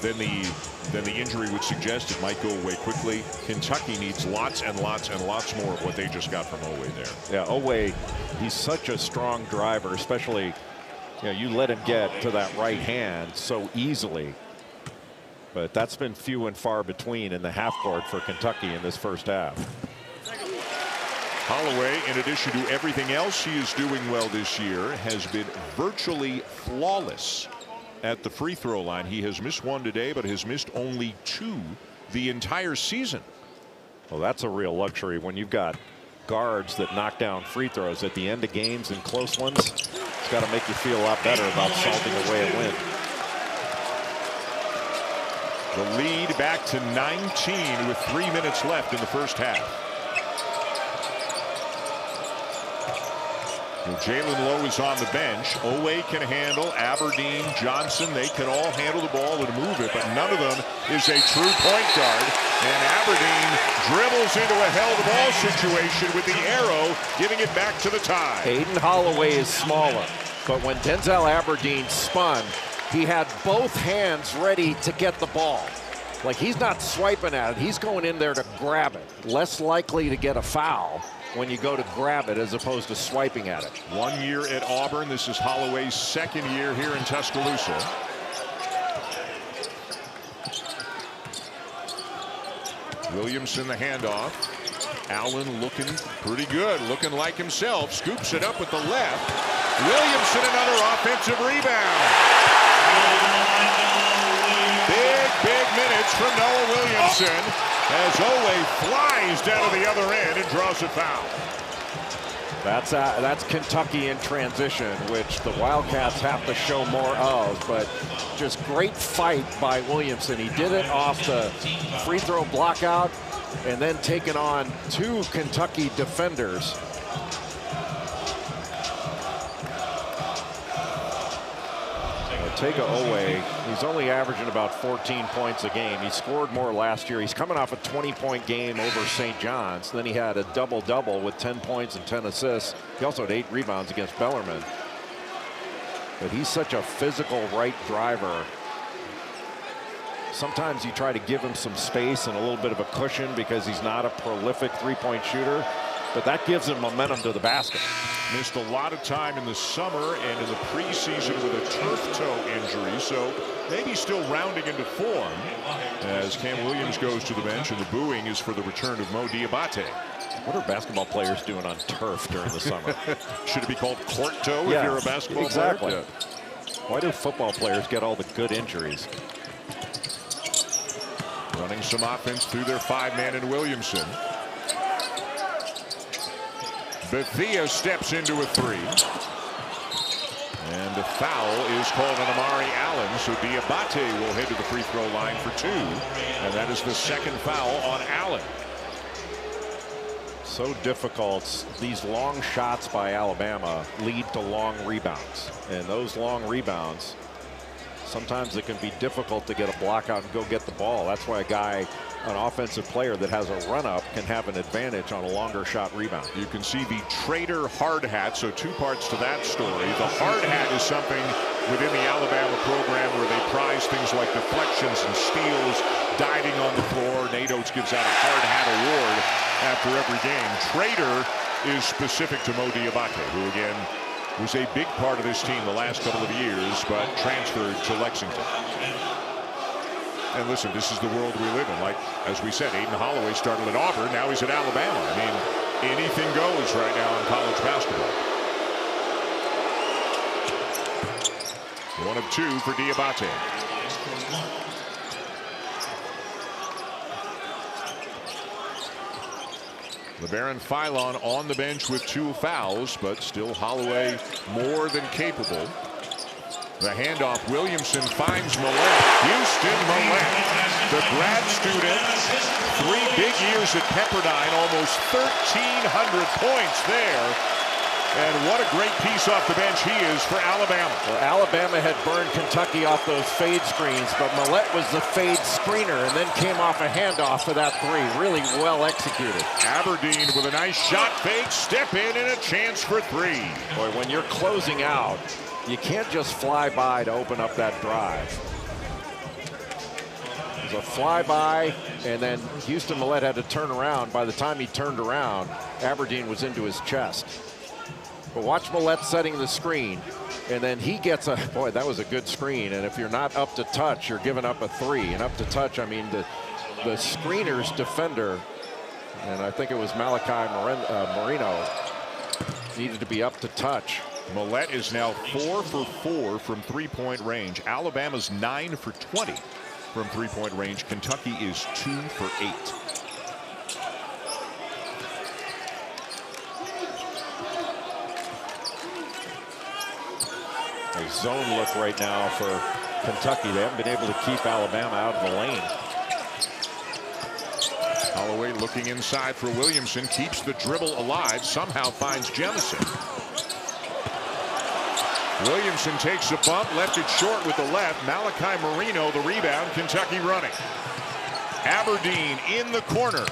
Speaker 1: than the injury would suggest. It might go away quickly. Kentucky needs lots and lots and lots more of what they just got from Oweh there.
Speaker 2: Yeah, Oweh, he's such a strong driver, especially, you know, you let him get to that right hand so easily. But that's been few and far between in the half court for Kentucky in this first half.
Speaker 1: Holloway, in addition to everything else he is doing well this year, has been virtually flawless at the free throw line. He has missed one today, but has missed only 2 the entire season.
Speaker 2: Well, that's a real luxury when you've got guards that knock down free throws at the end of games and close ones. It's got to make you feel a lot better about salting away a win.
Speaker 1: The lead back to 19 with 3 minutes left in the first half. Jalen Lowe is on the bench. Oweh can handle. Aberdeen, Johnson, they can all handle the ball and move it, but none of them is a true point guard. And Aberdeen dribbles into a held ball situation with the arrow, giving it back to the tie.
Speaker 2: Aden Holloway is smaller, but when Denzel Aberdeen spun, he had both hands ready to get the ball. Like, he's not swiping at it. He's going in there to grab it. Less likely to get a foul when you go to grab it as opposed to swiping at it.
Speaker 1: 1 year at Auburn. This is Holloway's second year here in Tuscaloosa. Williamson the handoff. Allen looking pretty good, looking like himself. Scoops it up with the left. Williamson another offensive rebound. Big minutes from Noah Williamson as Oweh flies down to the other end and draws a foul.
Speaker 2: That's Kentucky in transition, which the Wildcats have to show more of, but just great fight by Williamson. He did it off the free throw block out and then taking on 2 Kentucky defenders. Otega Oweh, he's only averaging about 14 points a game. He scored more last year. He's coming off a 20-point game over St. John's. Then he had a double-double with 10 points and 10 assists. He also had 8 rebounds against Bellarmine. But he's such a physical right driver. Sometimes you try to give him some space and a little bit of a cushion because he's not a prolific three-point shooter, but that gives him momentum to the basket.
Speaker 1: Missed a lot of time in the summer and in the preseason with a turf toe injury, so maybe still rounding into form as Cam Williams goes to the bench, and the booing is for the return of Mo Diabate.
Speaker 2: What are basketball players doing on turf during the summer?
Speaker 1: Should it be called court toe if you're a basketball
Speaker 2: exactly.
Speaker 1: player?
Speaker 2: Why do football players get all the good injuries?
Speaker 1: Running some offense through their 5-man in Williamson. Bethea steps into a 3. And a foul is called on Amari Allen, so Diabate will head to the free throw line for 2. And that is the second foul on Allen.
Speaker 2: So difficult. These long shots by Alabama lead to long rebounds. And those long rebounds, sometimes it can be difficult to get a block out and go get the ball. That's why a guy, an offensive player that has a run-up, can have an advantage on a longer shot rebound.
Speaker 1: You can see the Trader hard hat, so 2 parts to that story. The hard hat is something within the Alabama program where they prize things like deflections and steals, diving on the floor. Nate Oates gives out a hard hat award after every game. Trader is specific to Mo Diabate, who again was a big part of this team the last couple of years, but transferred to Lexington. And listen, this is the world we live in. Like, as we said, Aden Holloway started at Auburn. Now he's at Alabama. I mean, anything goes right now in college basketball. 1 of 2 for Diabate. LeBaron Philon on the bench with 2 fouls, but still Holloway more than capable. The handoff, Williamson finds Millett. Houston Millett, the grad student, 3 big years at Pepperdine, almost 1,300 points there. And what a great piece off the bench he is for Alabama.
Speaker 2: Well, Alabama had burned Kentucky off those fade screens, but Millett was the fade screener and then came off a handoff for that 3. Really well executed.
Speaker 1: Aberdeen with a nice shot fake, step in, and a chance for 3.
Speaker 2: Boy, when you're closing out, you can't just fly by to open up that drive. It was a flyby, and then Houston Millett had to turn around. By the time he turned around, Aberdeen was into his chest. But watch Millett setting the screen, and then he gets a, boy, that was a good screen. And if you're not up to touch, you're giving up a 3. And up to touch, I mean, the screener's defender, and I think it was Malachi Marino, needed to be up to touch.
Speaker 1: Millett is now 4 for 4 from 3-point range. Alabama's 9 for 20 from 3-point range. Kentucky is 2 for 8.
Speaker 2: A zone look right now for Kentucky. They haven't been able to keep Alabama out of the lane.
Speaker 1: Holloway looking inside for Williamson, keeps the dribble alive, somehow finds Jemison. Williamson takes a bump, left it short with the left. Malachi Marino the rebound, Kentucky running. Aberdeen in the corner.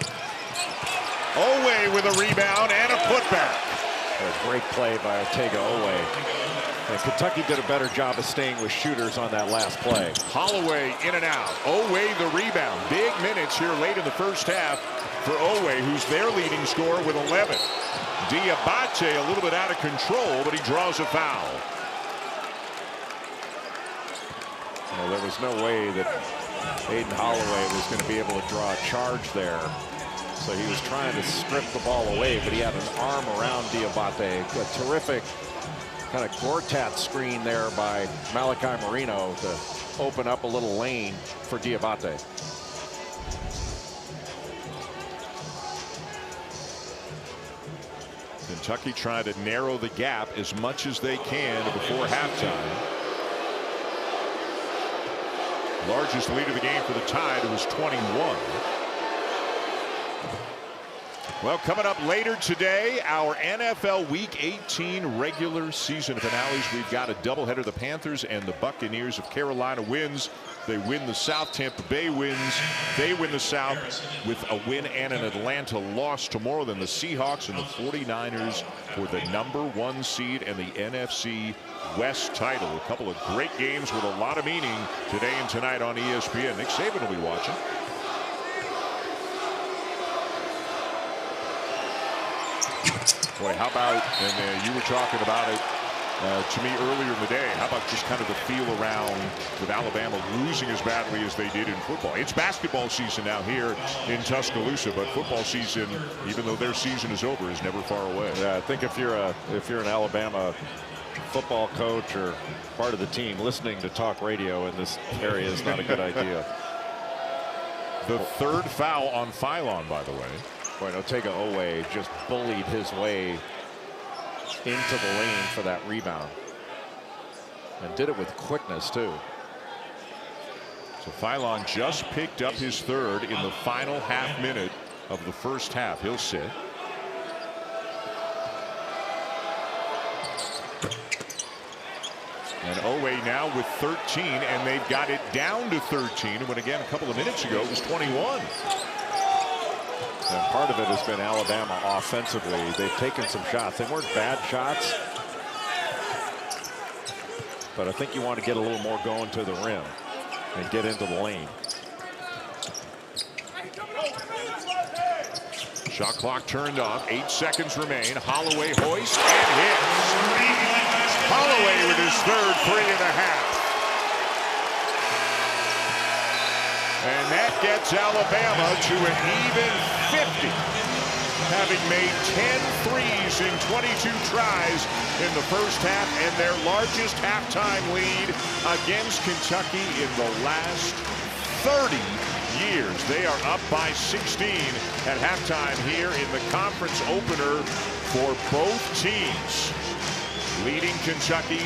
Speaker 1: Oweh with a rebound and a putback.
Speaker 2: A great play by Otega Oweh. And Kentucky did a better job of staying with shooters on that last play.
Speaker 1: Holloway in and out. Oweh the rebound. Big minutes here late in the first half for Oweh, who's their leading scorer with 11. Diabate a little bit out of control, but he draws a foul.
Speaker 2: Well, there was no way that Aden Holloway was going to be able to draw a charge there. So he was trying to strip the ball away, but he had an arm around Diabate. A terrific kind of Gortat screen there by Malachi Marino to open up a little lane for Diabate.
Speaker 1: Kentucky trying to narrow the gap as much as they can before halftime. Largest lead of the game for the Tide was 21. Well, coming up later today, our NFL Week 18 regular season finales. We've got a doubleheader. The Panthers and the Buccaneers. If Carolina wins, they win the South. Tampa Bay wins, they win the South with a win and an Atlanta loss tomorrow. Then the Seahawks and the 49ers for the #1 seed and the NFC West title. A couple of great games with a lot of meaning today and tonight on ESPN. Nick Saban will be watching. Boy, how about, and you were talking about it to me earlier in the day, how about just kind of the feel around with Alabama losing as badly as they did in football? It's basketball season now here in Tuscaloosa, but football season, even though their season is over, is never far away.
Speaker 2: Yeah, I think if you're an Alabama football coach or part of the team, listening to talk radio in this area is not a good idea.
Speaker 1: The third foul on Philon, by the way.
Speaker 2: Boy, Otega Oweh just bullied his way into the lane for that rebound. And did it with quickness, too.
Speaker 1: So Philon just picked up his third in the final half minute of the first half. He'll sit. And Oweh now with 13, and they've got it down to 13. When again, a couple of minutes ago, it was 21.
Speaker 2: And part of it has been Alabama offensively. They've taken some shots. They weren't bad shots, but I think you want to get a little more going to the rim and get into the lane.
Speaker 1: Shot clock turned off. 8 seconds remain. Holloway hoist and hits. Holloway with his third 3.5. And that gets Alabama to an even 50, having made 10 threes in 22 tries in the first half, and their largest halftime lead against Kentucky in the last 30 years. They are up by 16 at halftime here in the conference opener for both teams, leading Kentucky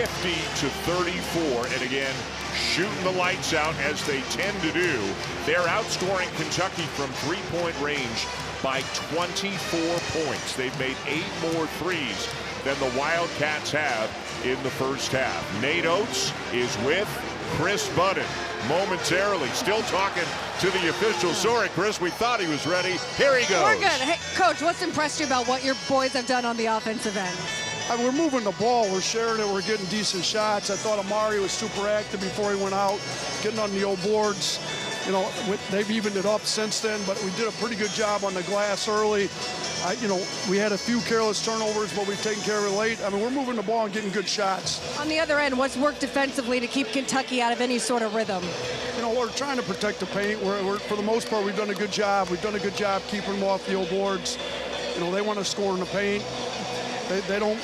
Speaker 1: 50-34. And again, shooting the lights out as they tend to do. They're outscoring Kentucky from three-point range by 24 points. They've made 8 more threes than the Wildcats have in the first half. Nate Oates is with Chris Budden momentarily. Still talking to the officials. Sorry, Chris, we thought he was ready. Here he goes.
Speaker 3: We're good. Hey, Coach, what's impressed you about what your boys have done on the offensive end?
Speaker 6: We're moving the ball. We're sharing it. We're getting decent shots. I thought Amari was super active before he went out, getting on the old boards. You know, they've evened it up since then, but we did a pretty good job on the glass early. You know, we had a few careless turnovers, but we've taken care of it late. I mean, we're moving the ball and getting good shots.
Speaker 3: On the other end, what's worked defensively to keep Kentucky out of any sort of rhythm?
Speaker 6: You know, we're trying to protect the paint. We're for the most part, we've done a good job. We've done a good job keeping them off the old boards. You know, they want to score in the paint. They don't.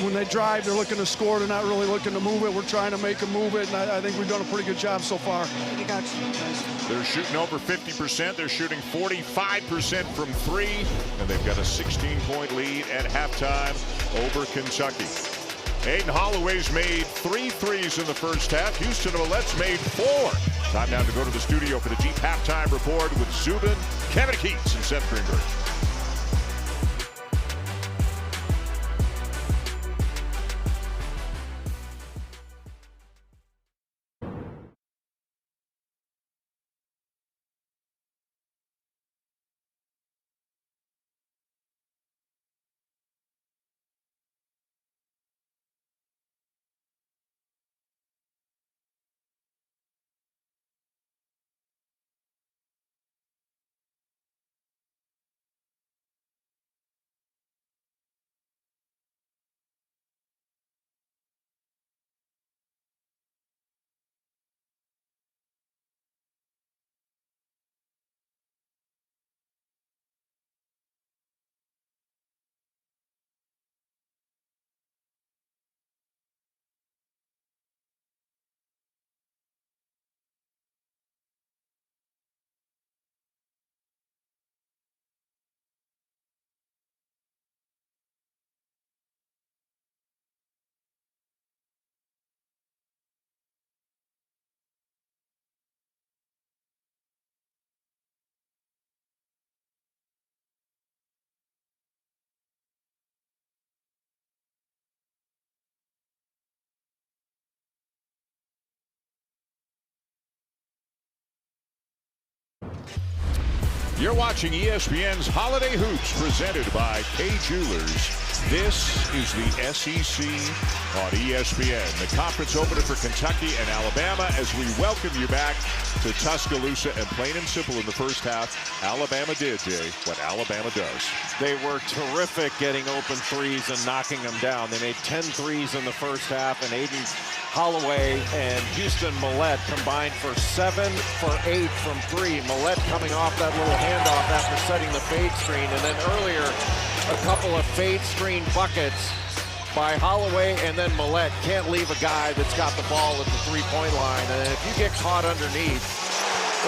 Speaker 6: When they drive, they're looking to score. They're not really looking to move it. We're trying to make them move it, and I think we've done a pretty good job so far.
Speaker 3: Thank you, Coach.
Speaker 1: They're shooting over 50%. They're shooting 45% from three, and they've got a 16-point lead at halftime over Kentucky. Aiden Holloway's made 3 threes in the first half. Houston Millette's made 4. Time now to go to the studio for the Jeep halftime report with Zubin, Kevin Keats, and Seth Greenberg. You're watching ESPN's Holiday Hoops presented by Kay Jewelers. This is the SEC on ESPN. The conference opener for Kentucky and Alabama as we welcome you back to Tuscaloosa. And plain and simple in the first half, Alabama did, Jay, what Alabama does.
Speaker 2: They were terrific getting open threes and knocking them down. They made 10 threes in the first half, and Aiden Holloway and Houston Millette combined for 7 for 8 from 3. Millette coming off that little handoff after setting the fade screen, and then earlier a couple of fade screen buckets by Holloway, and then Millette. Can't leave a guy that's got the ball at the three-point line, and if you get caught underneath,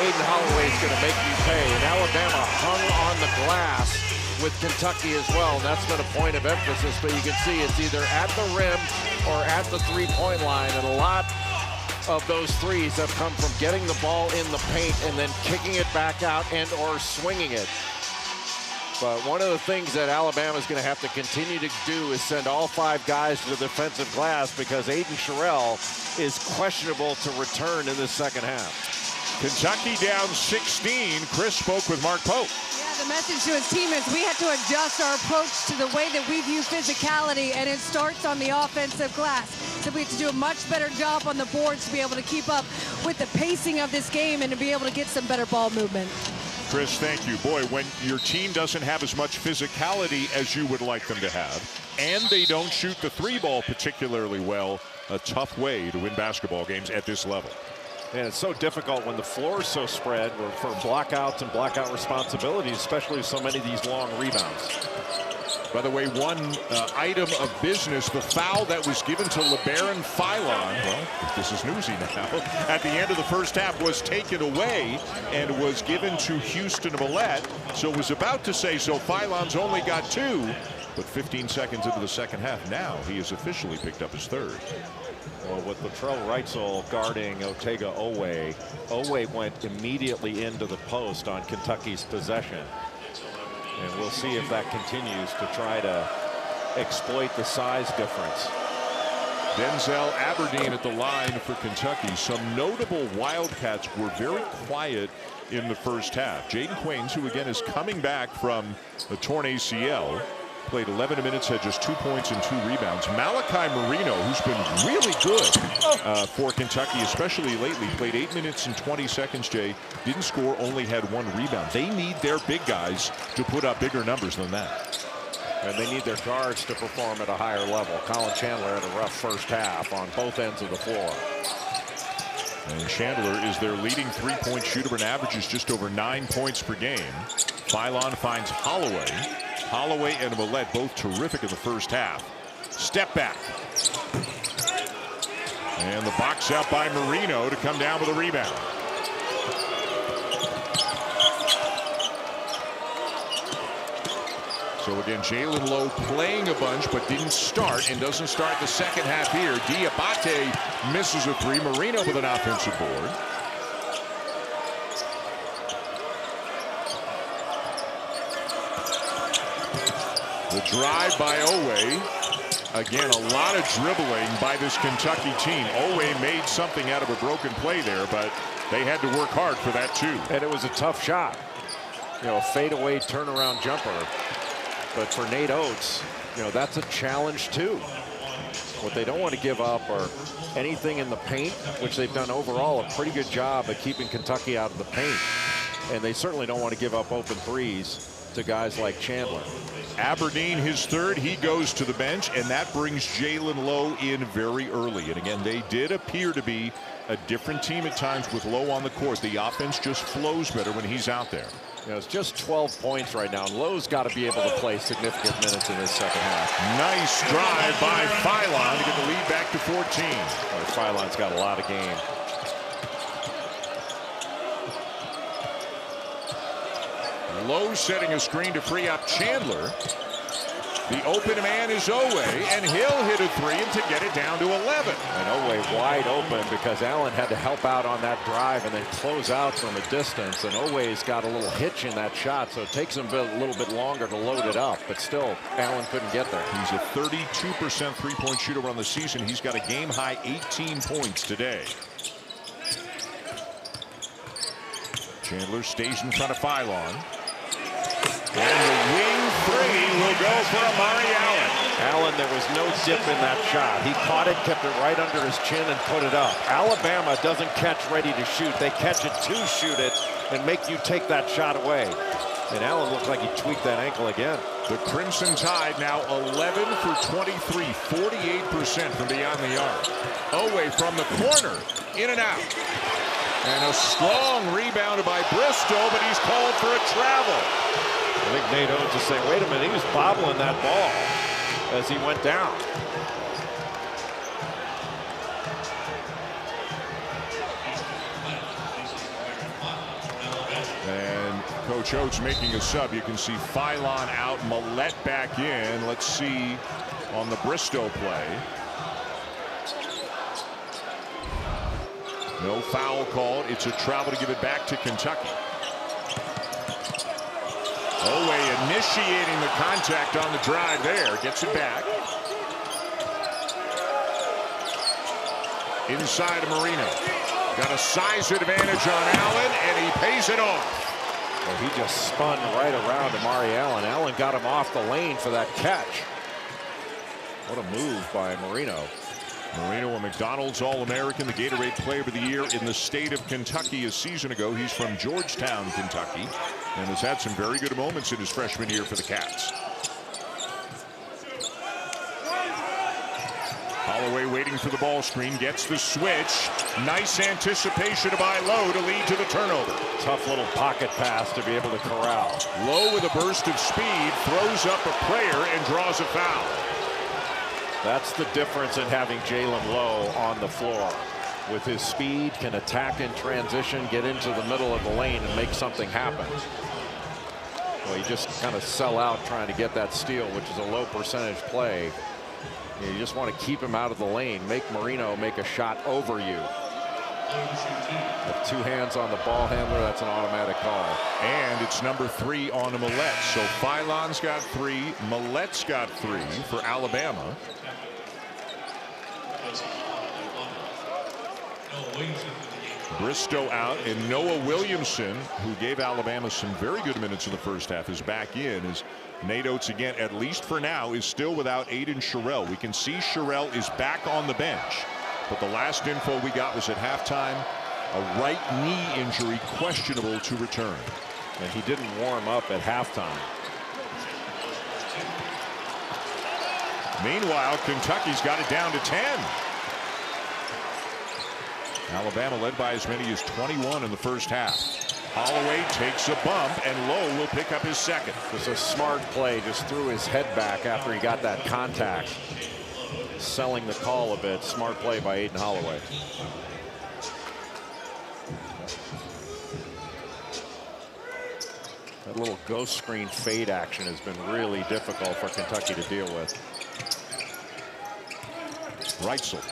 Speaker 2: Aiden Holloway's going to make you pay. And Alabama hung on the glass with Kentucky as well, and that's been a point of emphasis, but you can see it's either at the rim or at the three-point line, and a lot of those threes have come from getting the ball in the paint and then kicking it back out and or swinging it. But one of the things that Alabama's going to have to continue to do is send all 5 guys to the defensive glass, because Aiden Sherrill is questionable to return in the second half.
Speaker 1: Kentucky down 16. Chris spoke with Mark Pope.
Speaker 3: The message to his team is we have to adjust our approach to the way that we view physicality, and it starts on the offensive glass. So we have to do a much better job on the boards to be able to keep up with the pacing of this game and to be able to get some better ball movement.
Speaker 1: Chris, thank you. Boy, when your team doesn't have as much physicality as you would like them to have, and they don't shoot the 3-ball particularly well, a tough way to win basketball games at this level.
Speaker 2: And it's so difficult when the floor is so spread for blockouts and blockout responsibilities, especially with so many of these long rebounds.
Speaker 1: By the way, one item of business, the foul that was given to LeBaron Philon, well, this is newsy now, at the end of the first half was taken away and was given to Houston Millette. So was about to say, so Philon's only got 2, but 15 seconds into the second half, now he has officially picked up his 3rd.
Speaker 2: Well, with Latrell Wrightsell guarding Otega Oweh, Oweh went immediately into the post on Kentucky's possession. And we'll see if that continues to try to exploit the size difference.
Speaker 1: Denzel Aberdeen at the line for Kentucky. Some notable Wildcats were very quiet in the first half. Jaden Quains, who again is coming back from a torn ACL, played 11 minutes, had just 2 points and 2 rebounds. Malachi Marino, who's been really good for Kentucky, especially lately, played 8 minutes and 20 seconds, Jay. Didn't score, only had 1 rebound. They need their big guys to put up bigger numbers than that.
Speaker 2: And they need their guards to perform at a higher level. Colin Chandler had a rough first half on both ends of the floor.
Speaker 1: And Chandler is their leading 3-point shooter and averages just over 9 points per game. Philon finds Holloway. Holloway and Millette both terrific in the first half. Step back. And the box out by Marino to come down with a rebound. So again, Jalen Lowe playing a bunch but didn't start and doesn't start the second half here. Diabate misses a 3. Marino with an offensive board. The drive by Oweh. Again, a lot of dribbling by this Kentucky team. Oweh made something out of a broken play there, but they had to work hard for that too.
Speaker 2: And it was a tough shot. You know, a fadeaway turnaround jumper. But for Nate Oates, you know, that's a challenge too. What they don't want to give up are anything in the paint, which they've done overall a pretty good job of keeping Kentucky out of the paint. And they certainly don't want to give up open threes to guys like Chandler.
Speaker 1: Aberdeen, his third, he goes to the bench, and that brings Jalen Lowe in very early. And again, they did appear to be a different team at times with Lowe on the court. The offense just flows better when he's out there.
Speaker 2: You know, it's just 12 points right now, and Lowe's got to be able to play significant minutes in this second half.
Speaker 1: Nice drive by Philon to get the lead back to 14.
Speaker 2: Well, Philon's got a lot of game.
Speaker 1: Lowe setting a screen to free up Chandler. The open man is Oweh, and he'll hit a 3 and to get it down to 11.
Speaker 2: And Oweh wide open because Allen had to help out on that drive and then close out from a distance. And Oweh's got a little hitch in that shot, so it takes him a little bit longer to load it up. But still, Allen couldn't get there.
Speaker 1: He's a 32% three-point shooter on the season. He's got a game-high 18 points today. Chandler stays in front of Philon. And the wing 3 will go for Amari Allen.
Speaker 2: Allen, there was no dip in that shot. He caught it, kept it right under his chin, and put it up. Alabama doesn't catch ready to shoot. They catch it to shoot it and make you take that shot away. And Allen looks like he tweaked that ankle again.
Speaker 1: The Crimson Tide now 11 for 23, 48% from beyond the arc. Oweh from the corner, in and out. And a strong rebound by Bristow, but he's called for a travel.
Speaker 2: I think Nate Oates is saying, wait a minute, he was bobbling that ball as he went down.
Speaker 1: And Coach Oates making a sub. You can see Philon out, Millette back in. Let's see on the Bristow play. No foul called. It's a travel to give it back to Kentucky. Oweh initiating the contact on the drive there. Gets it back. Inside of Marino. Got a size advantage on Allen, and he pays it off.
Speaker 2: Well, he just spun right around Amari Allen. Allen got him off the lane for that catch. What a move by Marino.
Speaker 1: Marino, a McDonald's All-American, the Gatorade Player of the Year in the state of Kentucky a season ago. He's from Georgetown, Kentucky, and has had some very good moments in his freshman year for the Cats. Holloway waiting for the ball screen, gets the switch. Nice anticipation by Lowe to lead to the turnover.
Speaker 2: Tough little pocket pass to be able to corral.
Speaker 1: Lowe with a burst of speed, throws up a prayer and draws a foul.
Speaker 2: That's the difference in having Jalen Lowe on the floor. With his speed, can attack in transition, get into the middle of the lane and make something happen. Well, you just kind of sell out trying to get that steal, which is a low percentage play. You just want to keep him out of the lane. Make Marino make a shot over you. With 2 hands on the ball handler, that's an automatic call.
Speaker 1: And it's number 3 on Millette. So Philon's got 3, Millette's got 3 for Alabama. Bristow out, and Noah Williamson, who gave Alabama some very good minutes in the first half, is back in. As Nate Oates, again, at least for now, is still without Aiden Sherrill. We can see Sherrill is back on the bench, but the last info we got was at halftime, a right knee injury, questionable to return.
Speaker 2: And he didn't warm up at halftime.
Speaker 1: Meanwhile, Kentucky's got it down to 10. Alabama led by as many as 21 in the first half. Holloway takes a bump, and Lowe will pick up his second.
Speaker 2: It was a smart play, just threw his head back after he got that contact. Selling the call a bit. Smart play by Aiden Holloway. That little ghost screen fade action has been really difficult for Kentucky to deal with.
Speaker 1: Reitzel.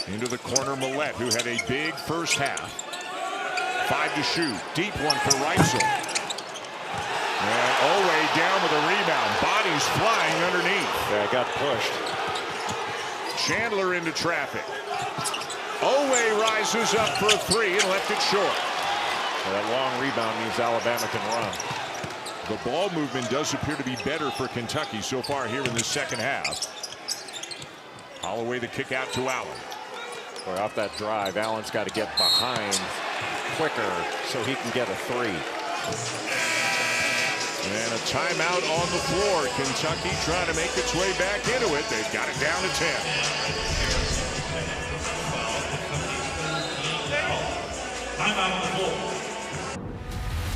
Speaker 1: Into the corner, Millette, who had a big first half. 5 to shoot. Deep one for Reitzel. And Oweh down with a rebound. Bodies flying underneath.
Speaker 2: Yeah, got pushed.
Speaker 1: Chandler into traffic. Oweh rises up for a 3 and left it short.
Speaker 2: Well, that long rebound means Alabama can run.
Speaker 1: The ball movement does appear to be better for Kentucky so far here in the second half. Holloway the kick out to Allen.
Speaker 2: Boy, off that drive, Allen's got to get behind quicker so he can get a 3.
Speaker 1: And a timeout on the floor. Kentucky trying to make its way back into it. They've got it down to 10.
Speaker 5: Timeout on the floor.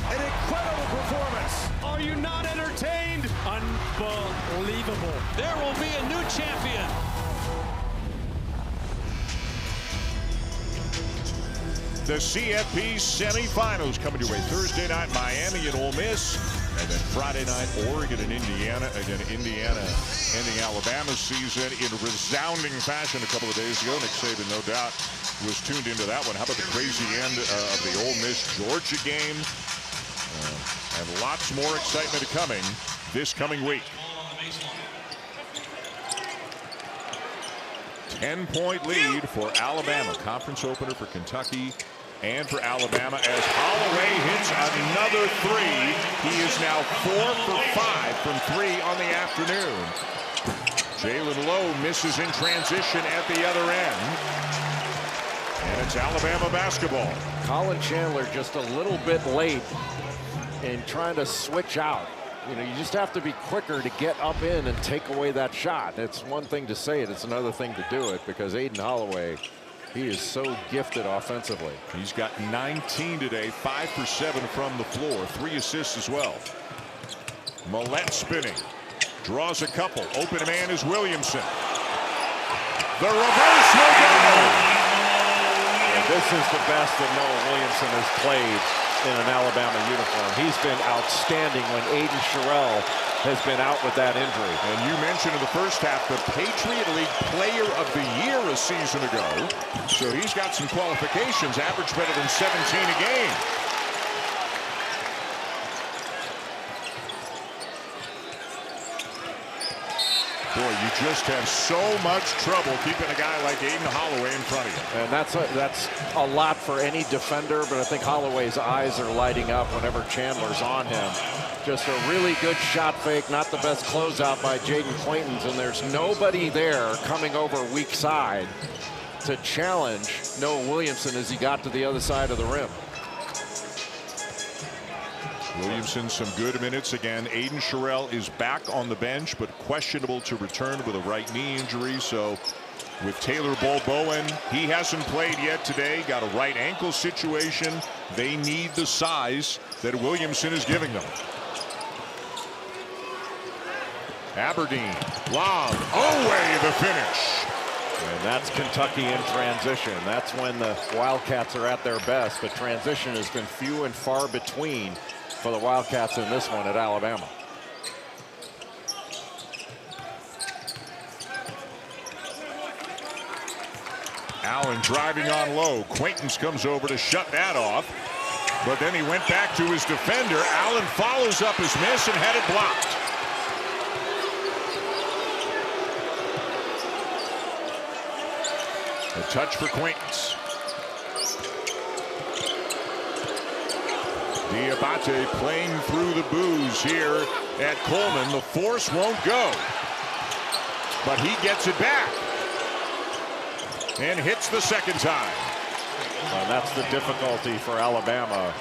Speaker 7: An incredible performance. Are you not entertained? Unbelievable. There will be a new champion.
Speaker 1: The CFP semifinals coming your way Thursday night, Miami and Ole Miss. And then Friday night, Oregon and Indiana. Again, Indiana ending Alabama's season in resounding fashion a couple of days ago. Nick Saban, no doubt, was tuned into that one. How about the crazy end of the Ole Miss-Georgia game? And lots more excitement coming this coming week. 10-point lead for Alabama. Conference opener for Kentucky and for Alabama as Holloway hits another 3. He is now 4 for 5 from 3 on the afternoon. Jalen Lowe misses in transition at the other end. And it's Alabama basketball.
Speaker 2: Colin Chandler just a little bit late in trying to switch out. You know, you just have to be quicker to get up in and take away that shot. It's one thing to say it, it's another thing to do it, because Aiden Holloway, he is so gifted offensively.
Speaker 1: He's got 19 today, 5 for 7 from the floor, 3 assists as well. Millette spinning, draws a couple. Open man is Williamson. The reverse will go.
Speaker 2: And this is the best that Noah Williamson has played in an Alabama uniform. He's been outstanding when Aiden Sherrill has been out with that injury.
Speaker 1: And you mentioned in the first half the Patriot League Player of the Year a season ago. So he's got some qualifications, average better than 17 a game. Boy, you just have so much trouble keeping a guy like Aiden Holloway in front of you.
Speaker 2: And that's a lot for any defender, but I think Holloway's eyes are lighting up whenever Chandler's on him. Just a really good shot fake, not the best closeout by Jaden Quaintance, and there's nobody there coming over weak side to challenge Noah Williamson as he got to the other side of the rim.
Speaker 1: Williamson some good minutes again. Aiden Sherrill is back on the bench, but questionable to return with a right knee injury. So with Taylor Bol-Bowen, he hasn't played yet today. Got a right ankle situation. They need the size that Williamson is giving them. Aberdeen, long, Oweh the finish.
Speaker 2: And that's Kentucky in transition. That's when the Wildcats are at their best, but transition has been few and far between for the Wildcats in this one at Alabama.
Speaker 1: Allen driving on low. Quaintance comes over to shut that off. But then he went back to his defender. Allen follows up his miss and had it blocked. A touch for Quaintance. Diabate playing through the boos here at Coleman. The force won't go. But he gets it back. And hits the second time.
Speaker 2: That's the difficulty for Alabama.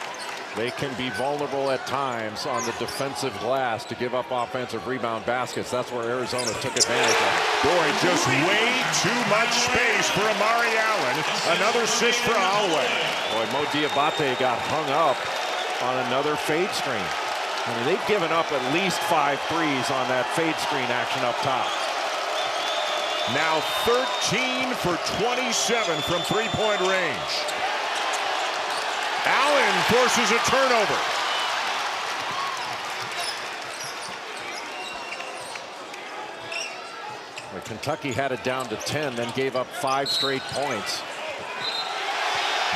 Speaker 2: They can be vulnerable at times on the defensive glass to give up offensive rebound baskets. That's where Arizona took advantage of it.
Speaker 1: Boy, just way too much space for Amari Allen. Another assist for Holloway.
Speaker 2: Boy, Mo Diabate got hung up on another fade screen. I mean, they've given up at least 5 threes on that fade screen action up top.
Speaker 1: Now 13 for 27 from three-point range. Allen forces a turnover.
Speaker 2: Well, Kentucky had it down to 10, then gave up 5 straight points.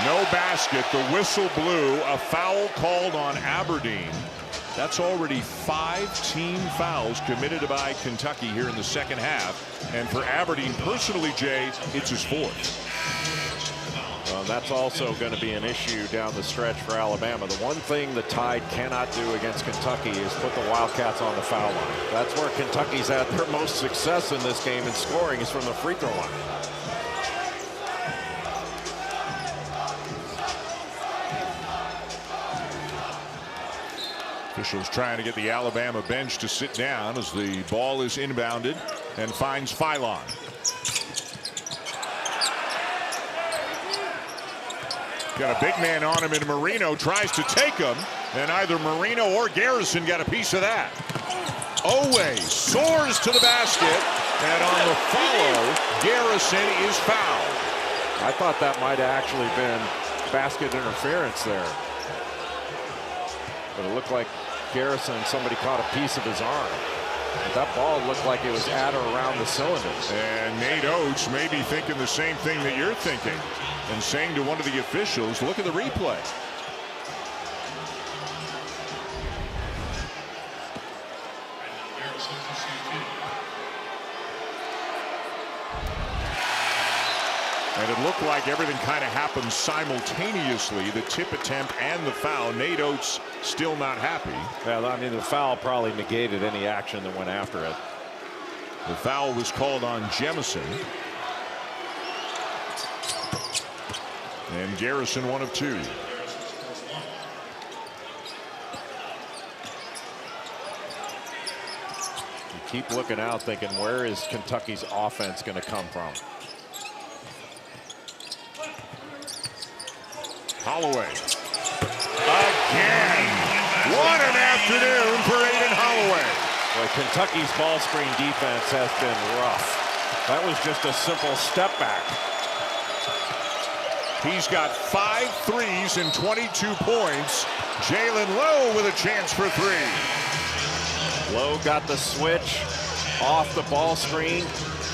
Speaker 1: No basket. The whistle blew. A foul called on Aberdeen. That's already 5 team fouls committed by Kentucky here in the second half. And for Aberdeen personally, Jay, it's his 4th.
Speaker 2: That's also going to be an issue down the stretch for Alabama. The one thing the Tide cannot do against Kentucky is put the Wildcats on the foul line. That's where Kentucky's had their most success in this game in scoring is from the free throw line.
Speaker 1: Officials trying to get the Alabama bench to sit down as the ball is inbounded and finds Philon. Got a big man on him, and Marino tries to take him, and either Marino or Garrison got a piece of that. Oweh soars to the basket, and on the follow, Garrison is fouled.
Speaker 2: I thought that might have actually been basket interference there. But it looked like Garrison, somebody caught a piece of his arm. But that ball looked like it was at or around the cylinders.
Speaker 1: And Nate Oates may be thinking the same thing that you're thinking and saying to one of the officials, look at the replay. And it looked like everything kind of happened simultaneously, the tip attempt and the foul. Nate Oates still not happy.
Speaker 2: Yeah, I mean, the foul probably negated any action that went after it.
Speaker 1: The foul was called on Jemison. And Garrison, 1 of 2. You
Speaker 2: keep looking out thinking, where is Kentucky's offense going to come from?
Speaker 1: Holloway. Again. What an afternoon for Aden Holloway.
Speaker 2: Well, Kentucky's ball screen defense has been rough. That was just a simple step back.
Speaker 1: He's got 5 threes and 22 points. Jalen Lowe with a chance for 3.
Speaker 2: Lowe got the switch off the ball screen,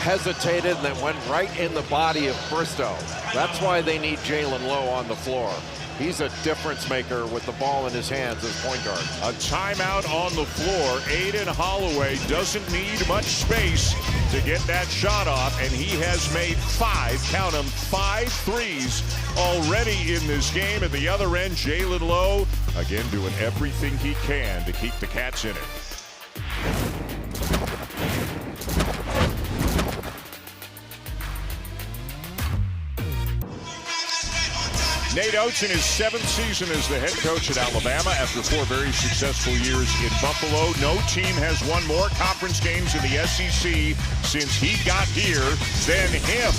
Speaker 2: hesitated, and then went right in the body of Bristow. That's why they need Jalen Lowe on the floor. He's a difference maker with the ball in his hands as point guard.
Speaker 1: A timeout on the floor. Aden Holloway doesn't need much space to get that shot off, and he has made 5, count them, 5 threes already in this game. At the other end, Jalen Lowe, again, doing everything he can to keep the Cats in it. Nate Oates in his 7th season as the head coach at Alabama after 4 very successful years in Buffalo. No team has won more conference games in the SEC since he got here than him.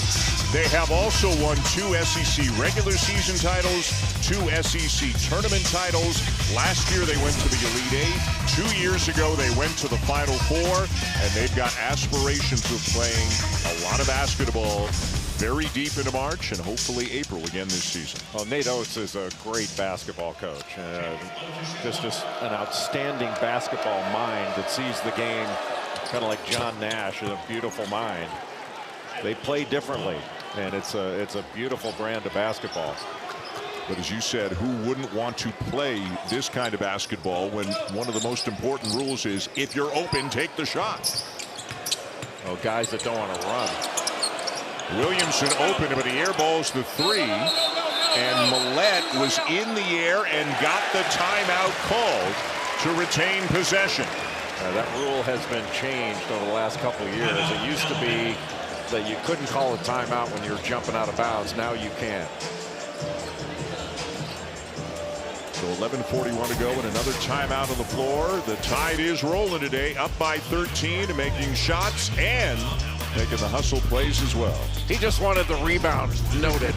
Speaker 1: They have also won 2 SEC regular season titles, 2 SEC tournament titles. Last year they went to the Elite 8. 2 years ago they went to the Final Four, and they've got aspirations of playing a lot of basketball very deep into March and hopefully April again this season.
Speaker 2: Well, Nate Oates is a great basketball coach. Just an outstanding basketball mind that sees the game kind of like John Nash, a beautiful mind. They play differently. And it's a beautiful brand of basketball.
Speaker 1: But as you said, who wouldn't want to play this kind of basketball when one of the most important rules is if you're open, take the shot?
Speaker 2: Oh, guys that don't want to run.
Speaker 1: Williamson open, but he airballs the three. And Millett was in the air and got the timeout called to retain possession.
Speaker 2: That rule has been changed over the last couple of years. It used to be that you couldn't call a timeout when you're jumping out of bounds. Now you can.
Speaker 1: So 11:41 to go and another timeout on the floor. The Tide is rolling today, up by 13, making shots and making the hustle plays as well.
Speaker 2: He just wanted the rebound noted.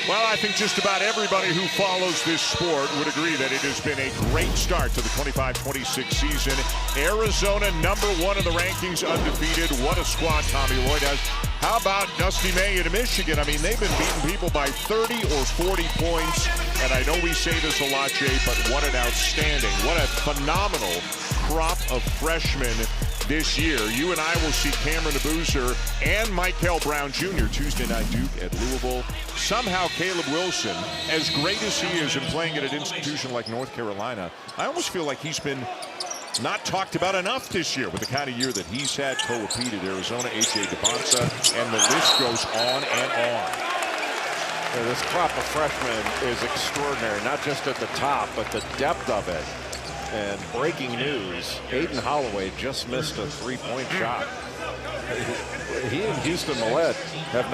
Speaker 1: Well, I think just about everybody who follows this sport would agree that it has been a great start to the 25-26 season. Arizona #1 in the rankings, undefeated. What a squad Tommy Lloyd has. How about Dusty May in Michigan? I mean, they've been beating people by 30 or 40 points. And I know we say this a lot, Jay, but what an outstanding, what a phenomenal crop of freshmen this year. You and I will see Cameron Boozer and Michael Brown Jr. Tuesday night Duke at Louisville. Somehow Caleb Wilson, as great as he is in playing at an institution like North Carolina, I almost feel like he's been not talked about enough this year with the kind of year that he's had. co-repeated Arizona, A.J. Debonsa, and the list goes on and on.
Speaker 2: Yeah, this crop of freshmen is extraordinary, not just at the top, but the depth of it. And breaking news, Aiden Holloway just missed a three-point shot. He and Houston Millett have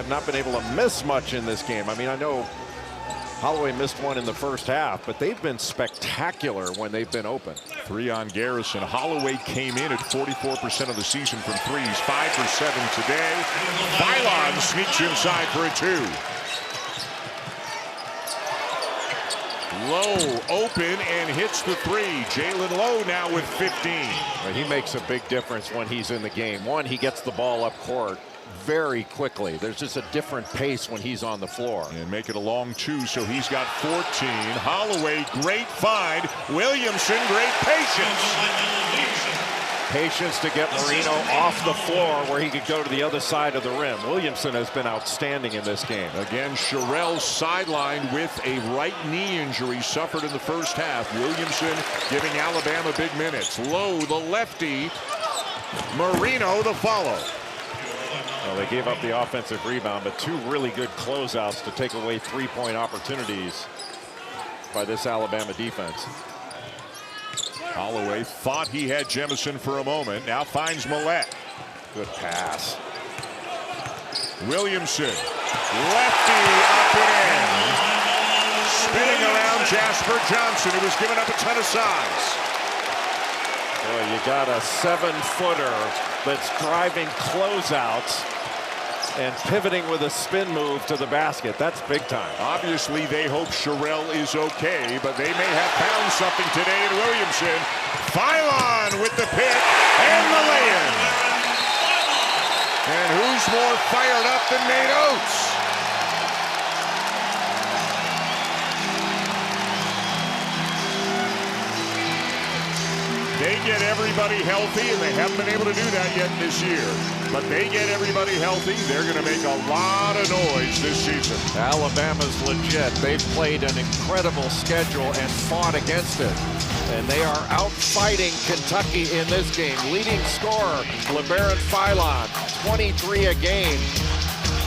Speaker 2: not been able to miss much in this game. I mean, I know Holloway missed one in the first half, but they've been spectacular when they've been open.
Speaker 1: Three on Garrison. Holloway came in at 44% of the season from threes, 5 for 7 today. Phylon sneaks inside for a 2. Lowe open and hits the 3. Jalen Lowe now with 15.
Speaker 2: He makes a big difference when he's in the game. One, he gets the ball up court very quickly. There's just a different pace when he's on the floor.
Speaker 1: And make it a long 2, so he's got 14. Holloway, great find. Williamson, great patience.
Speaker 2: Patience to get Marino off the floor where he could go to the other side of the rim. Williamson has been outstanding in this game.
Speaker 1: Again, Sherrell sidelined with a right knee injury suffered in the first half. Williamson giving Alabama big minutes. Lowe, the lefty. Marino, the follow.
Speaker 2: Well, they gave up the offensive rebound, but 2 really good closeouts to take away three-point opportunities by this Alabama defense.
Speaker 1: Holloway thought he had Jemison for a moment. Now finds Millett.
Speaker 2: Good pass.
Speaker 1: Williamson. Lefty up and in. Spinning around Jasper Johnson, who was giving up a ton of size.
Speaker 2: Boy, you got a 7-footer that's driving closeouts and pivoting with a spin move to the basket. That's big time.
Speaker 1: Obviously, they hope Sherrell is okay, but they may have found something today in Williamson. Phylon with the pick and the lay-in. And who's more fired up than Nate Oates? They get everybody healthy, and they haven't been able to do that yet this year. But they get everybody healthy, they're going to make a lot of noise this season.
Speaker 2: Alabama's legit. They've played an incredible schedule and fought against it. And they are out fighting Kentucky in this game. Leading scorer, LeBaron Phylon, 23 a game.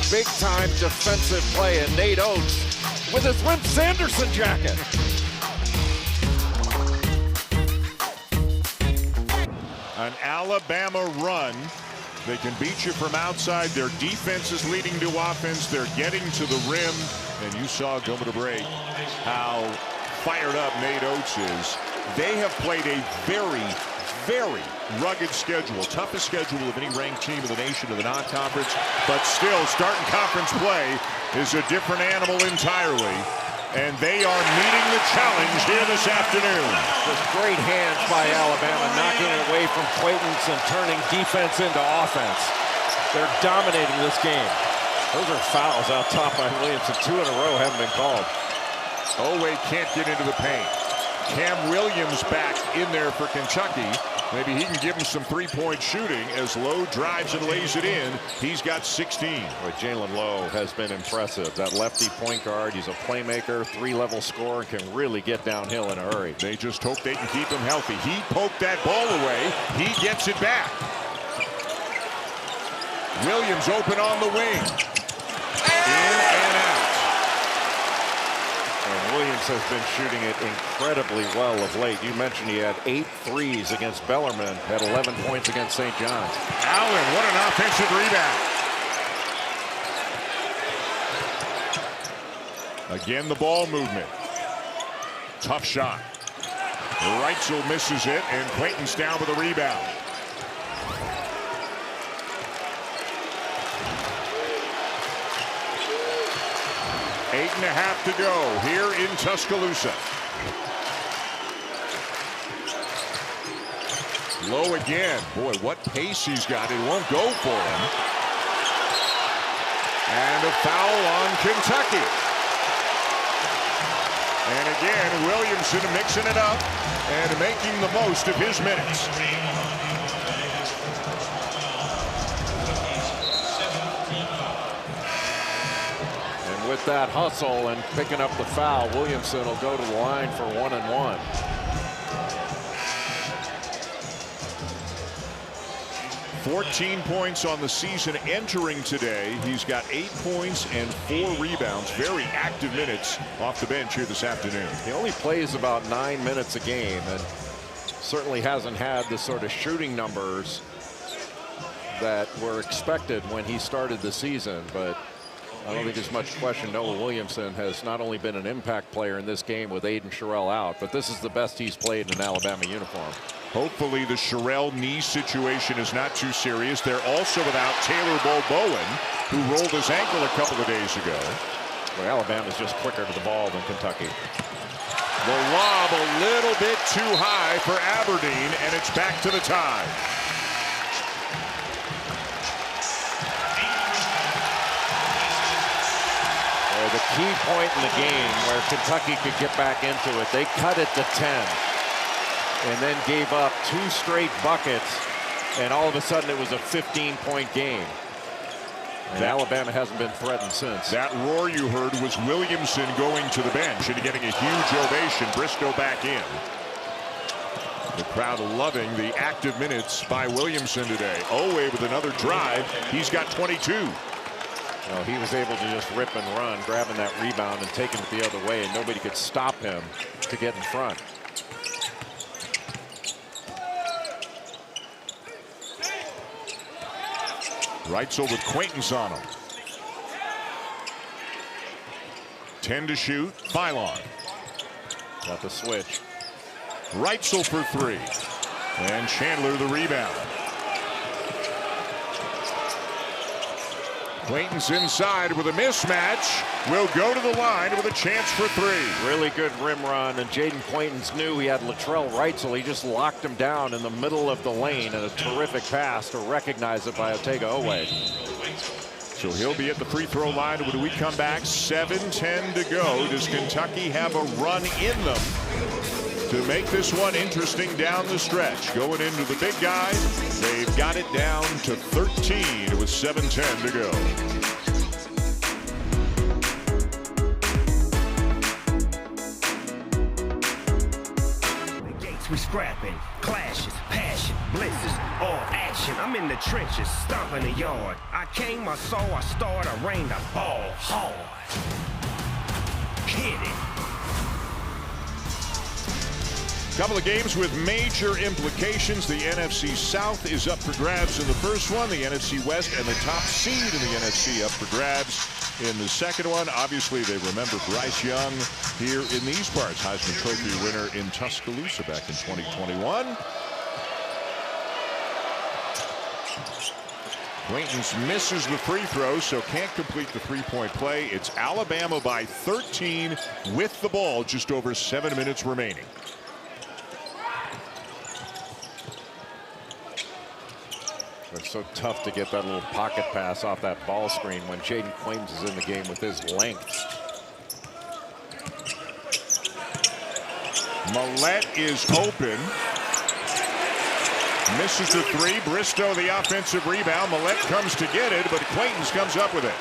Speaker 2: Big time defensive play, and Nate Oates with his Wimp Sanderson jacket.
Speaker 1: An Alabama run. They can beat you from outside. Their defense is leading to offense. They're getting to the rim. And you saw going to break how fired up Nate Oates is. They have played a very, very rugged schedule. Toughest schedule of any ranked team in the nation of the non-conference. But still, starting conference play is a different animal entirely. And they are meeting the challenge here this afternoon.
Speaker 2: Just great hands by Alabama, knocking it away from Quaitance and turning defense into offense. They're dominating this game. Those are fouls out top by Williamson. 2 in a row haven't been called.
Speaker 1: Oweh can't get into the paint. Cam Williams back in there for Kentucky. Maybe he can give him some three-point shooting as Lowe drives and lays it in. He's got 16.
Speaker 2: Boy, Jalen Lowe has been impressive. That lefty point guard, he's a playmaker, three-level scorer, and can really get downhill in a hurry.
Speaker 1: They just hope they can keep him healthy. He poked that ball away. He gets it back. Williams open on the wing. In and out.
Speaker 2: And Williams has been shooting it incredibly well of late. You mentioned he had 8 threes against Bellarmine, had 11 points against St. John's.
Speaker 1: Allen, what an offensive rebound. Again, the ball movement. Tough shot. Reitzel misses it, and Quainton's down with a rebound. 8.5 to go here in Tuscaloosa. Low again. Boy, what pace he's got. It won't go for him. And a foul on Kentucky. And again, Williamson mixing it up and making the most of his minutes.
Speaker 2: With that hustle and picking up the foul, Williamson will go to the line for 1 and 1.
Speaker 1: $14 points on the season entering today. He's got 8 points and 4 rebounds. Very active minutes off the bench here this afternoon.
Speaker 2: He only plays about 9 minutes a game and certainly hasn't had the sort of shooting numbers that were expected when he started the season, but I don't think there's much question. Noah Williamson has not only been an impact player in this game with Aiden Sherrill out, but this is the best he's played in an Alabama uniform.
Speaker 1: Hopefully the Sherrill knee situation is not too serious. They're also without Taylor Bowen, who rolled his ankle a couple of days ago.
Speaker 2: Well, Alabama's just quicker to the ball than Kentucky.
Speaker 1: The lob a little bit too high for Aberdeen, and it's back to the tie.
Speaker 2: The key point in the game where Kentucky could get back into it, they cut it to 10 and then gave up 2 straight buckets, and all of a sudden it was a 15-point game. And Alabama hasn't been threatened since.
Speaker 1: That roar you heard was Williamson going to the bench and getting a huge ovation. Briscoe back in. The crowd loving the active minutes by Williamson today. Owe with another drive. He's got 22.
Speaker 2: Well, he was able to just rip and run, grabbing that rebound and taking it the other way, and nobody could stop him to get in front.
Speaker 1: Reitzel with Quaintance on him. 10 to shoot. Philon.
Speaker 2: Got the switch.
Speaker 1: Reitzel for 3. And Chandler the rebound. Quaintance inside with a mismatch. Will go to the line with a chance for 3.
Speaker 2: Really good rim run, and Jaden Quaintance knew he had Latrell Reitzel. He just locked him down in the middle of the lane, and a terrific pass to recognize it by Otega Oweh.
Speaker 1: So he'll be at the free throw line when we come back. 7:10 to go. Does Kentucky have a run in them to make this one interesting down the stretch? Going into the big guy, they've got it down to 13 with 7:10 to go.
Speaker 8: We scrapping, clashes, passion, blitzes, all action. I'm in the trenches, stomping the yard. I came, I saw, I started, I rained, I ball hard. Hit it.
Speaker 1: Couple of games with major implications. The NFC South is up for grabs in the first one. The NFC West and the top seed in the NFC up for grabs in the second one. Obviously, they remember Bryce Young here in these parts. Heisman Trophy winner in Tuscaloosa back in 2021. Quaintance misses the free throw, so can't complete the three-point play. It's Alabama by 13 with the ball, just over 7 minutes remaining.
Speaker 2: It's so tough to get that little pocket pass off that ball screen when Jaden Quaintance is in the game with his length.
Speaker 1: Millette is open. Misses the three. Bristow the offensive rebound. Millette comes to get it, but Quaintance comes up with it.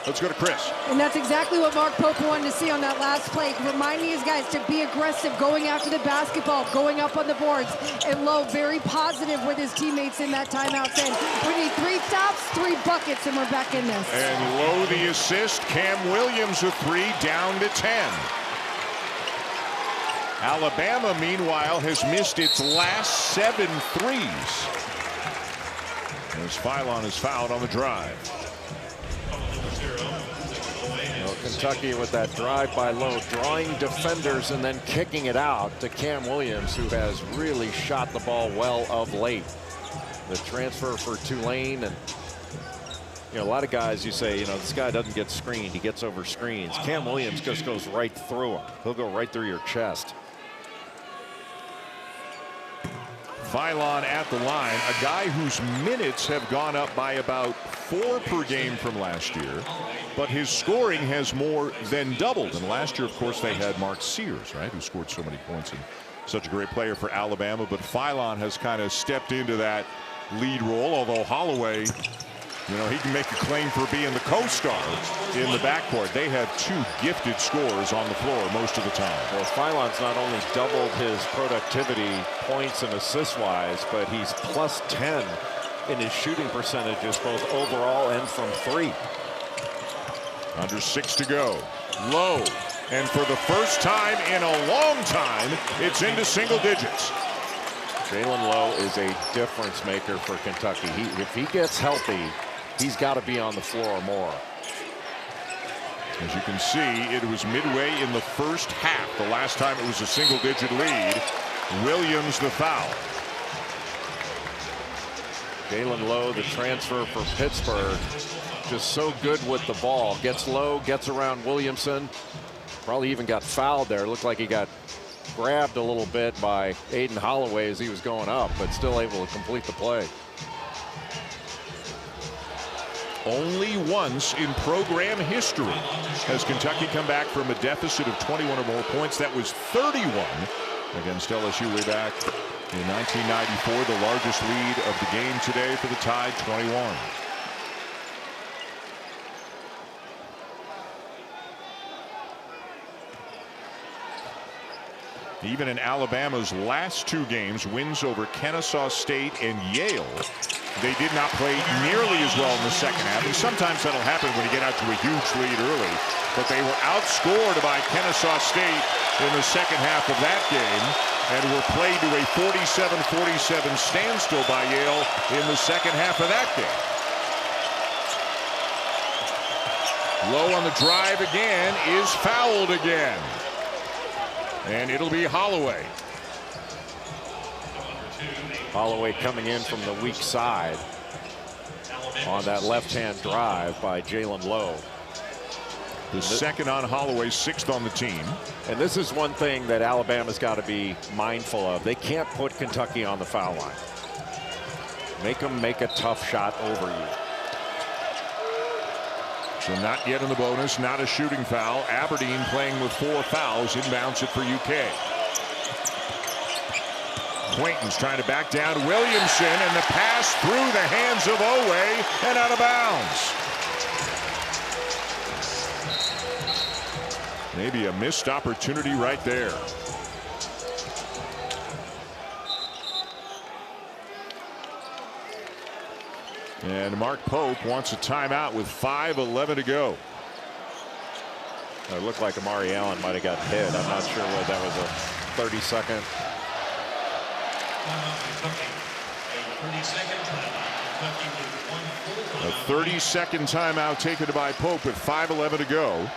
Speaker 1: Let's go to Chris.
Speaker 3: And that's exactly what Mark Pope wanted to see on that last play, reminding his guys to be aggressive, going after the basketball, going up on the boards. And Lowe very positive with his teammates in that timeout, saying, we need 3 stops, 3 buckets, and we're back in this.
Speaker 1: And Lowe the assist. Cam Williams a three, down to 10. Alabama, meanwhile, has missed its last 7 threes. As Philon is fouled on the drive.
Speaker 2: Kentucky with that drive by Lowe, drawing defenders and then kicking it out to Cam Williams, who has really shot the ball well of late. The transfer for Tulane, and a lot of guys you say, this guy doesn't get screened, he gets over screens. Cam Williams just goes right through him. He'll go right through your chest.
Speaker 1: Philon at the line, a guy whose minutes have gone up by about 4 per game from last year, but his scoring has more than doubled. And last year, of course, they had Mark Sears, right, who scored so many points and such a great player for Alabama. But Philon has kind of stepped into that lead role, although Holloway, he can make a claim for being the co-star in the backcourt. They have 2 gifted scorers on the floor most of the time.
Speaker 2: Well, Philon's not only doubled his productivity points and assist wise, but he's plus 10 in his shooting percentages, both overall and from 3.
Speaker 1: Under 6 to go. Low. And for the first time in a long time, it's into single digits.
Speaker 2: Jalen Lowe is a difference maker for Kentucky. If he gets healthy, he's got to be on the floor more.
Speaker 1: As you can see, it was midway in the first half. The last time it was a single-digit lead. Williams the foul.
Speaker 2: Jalen Lowe, the transfer for Pittsburgh, just so good with the ball. Gets low, gets around Williamson. Probably even got fouled there. Looked like he got grabbed a little bit by Aiden Holloway as he was going up, but still able to complete the play.
Speaker 1: Only once in program history has Kentucky come back from a deficit of 21 or more points. That was 31 against LSU way back in 1994. The largest lead of the game today for the Tide, 21. Even in Alabama's last 2 games, wins over Kennesaw State and Yale, they did not play nearly as well in the second half. And sometimes that'll happen when you get out to a huge lead early. But they were outscored by Kennesaw State in the second half of that game and were played to a 47-47 standstill by Yale in the second half of that game. Low on the drive again, is fouled again. And it'll be Holloway.
Speaker 2: Holloway coming in from the weak side on that left-hand drive by Jalen Lowe.
Speaker 1: The second on Holloway, 6th on the team.
Speaker 2: And this is one thing that Alabama's got to be mindful of. They can't put Kentucky on the foul line. Make them make a tough shot over you.
Speaker 1: So not yet in the bonus, not a shooting foul. Aberdeen playing with 4 fouls, inbounds it for UK. Quaintance trying to back down Williamson, and the pass through the hands of Owe and out of bounds. Maybe a missed opportunity right there. And Mark Pope wants a timeout with 5:11 to go.
Speaker 2: It looked like Amari Allen might have got hit. I'm not sure whether that was a 30-second.
Speaker 1: A 30-second timeout taken by Pope with 5:11 to go.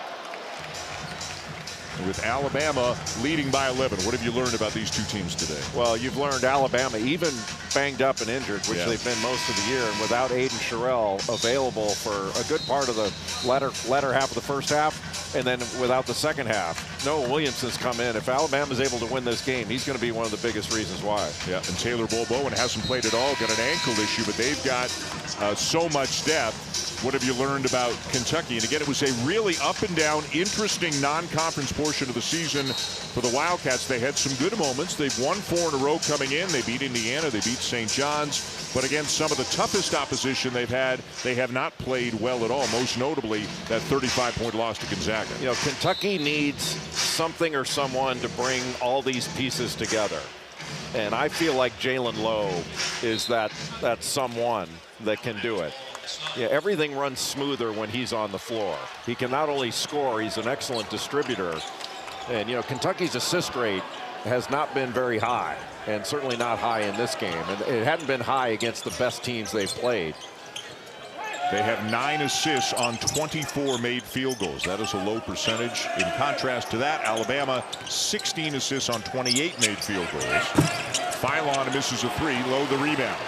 Speaker 1: With Alabama leading by 11. What have you learned about these 2 teams today?
Speaker 2: Well, you've learned Alabama, even banged up and injured, which they've been most of the year, and without Aiden Sherrill available for a good part of the latter half of the first half, and then without the second half, Noah Williamson's come in. If Alabama's able to win this game, he's going to be one of the biggest reasons why.
Speaker 1: Yeah, and Taylor Bowen hasn't played at all, got an ankle issue, but they've got so much depth. What have you learned about Kentucky? And again, it was a really up and down, interesting non-conference portion of the season for the Wildcats. They had some good moments. They've won 4 in a row coming in. They beat Indiana. They beat St. John's. But against some of the toughest opposition they've had, they have not played well at all. Most notably, that 35-point loss to Gonzaga.
Speaker 2: You know, Kentucky needs something or someone to bring all these pieces together. And I feel like Jalen Lowe is that someone that can do it. Yeah, everything runs smoother when he's on the floor. He can not only score, he's an excellent distributor. And, you know, Kentucky's assist rate has not been very high, and certainly not high in this game. And it hadn't been high against the best teams they've played.
Speaker 1: They have 9 assists on 24 made field goals. That is a low percentage. In contrast to that, Alabama, 16 assists on 28 made field goals. Philon misses a 3, Lowe the rebound.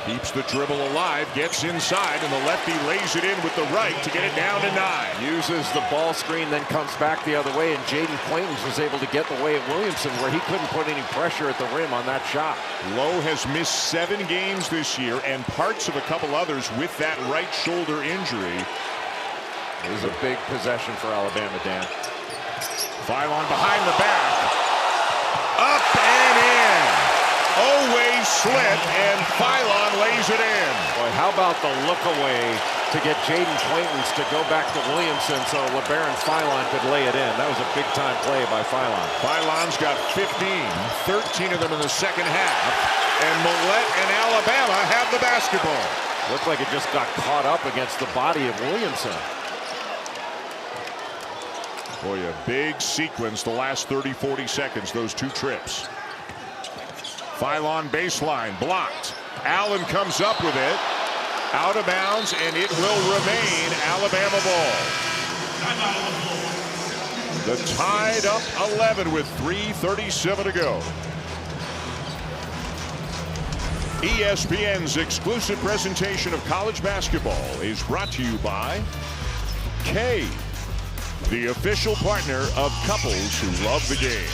Speaker 1: Keeps the dribble alive, gets inside, and the lefty lays it in with the right to get it down to 9.
Speaker 2: Uses the ball screen, then comes back the other way, and Jaden Quaintance was able to get the way of Williamson, where he couldn't put any pressure at the rim on that shot.
Speaker 1: Lowe has missed 7 games this year and parts of a couple others with that right shoulder injury.
Speaker 2: It was a big possession for Alabama, Dan.
Speaker 1: Philon behind the back. Up and in. Always slip, and Philon lays it in.
Speaker 2: Boy, how about the look away to get Jaden Quaintance to go back to Williamson so LeBaron Philon could lay it in. That was a big-time play by Philon.
Speaker 1: Philon's got 15, 13 of them in the second half, and Millett and Alabama have the basketball.
Speaker 2: Looked like it just got caught up against the body of Williamson.
Speaker 1: Boy, a big sequence the last 30, 40 seconds, those 2 trips. Philon baseline, blocked. Allen comes up with it. Out of bounds, and it will remain Alabama ball. The tied up 11 with 3:37 to go. ESPN's exclusive presentation of college basketball is brought to you by Kay, the official partner of couples who love the game.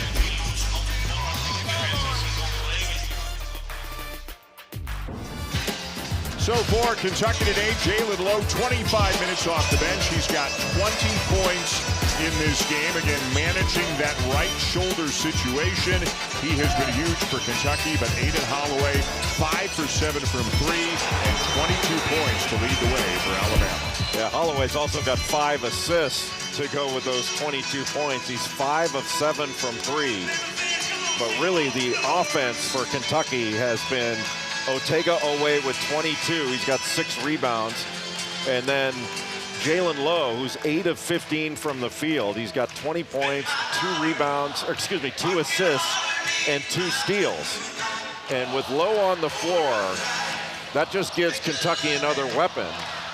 Speaker 1: So for Kentucky today, Jalen Lowe, 25 minutes off the bench. He's got 20 points in this game. Again, managing that right shoulder situation. He has been huge for Kentucky, but Aiden Holloway, 5 for 7 from 3 and 22 points to lead the way for Alabama.
Speaker 2: Yeah, Holloway's also got 5 assists to go with those 22 points. He's 5 of 7 from 3. But really, the offense for Kentucky has been Otega Oweh with 22. He's got 6 rebounds. And then Jalen Lowe, who's 8 of 15 from the field. He's got 20 points, 2 assists, and 2 steals. And with Lowe on the floor, that just gives Kentucky another weapon.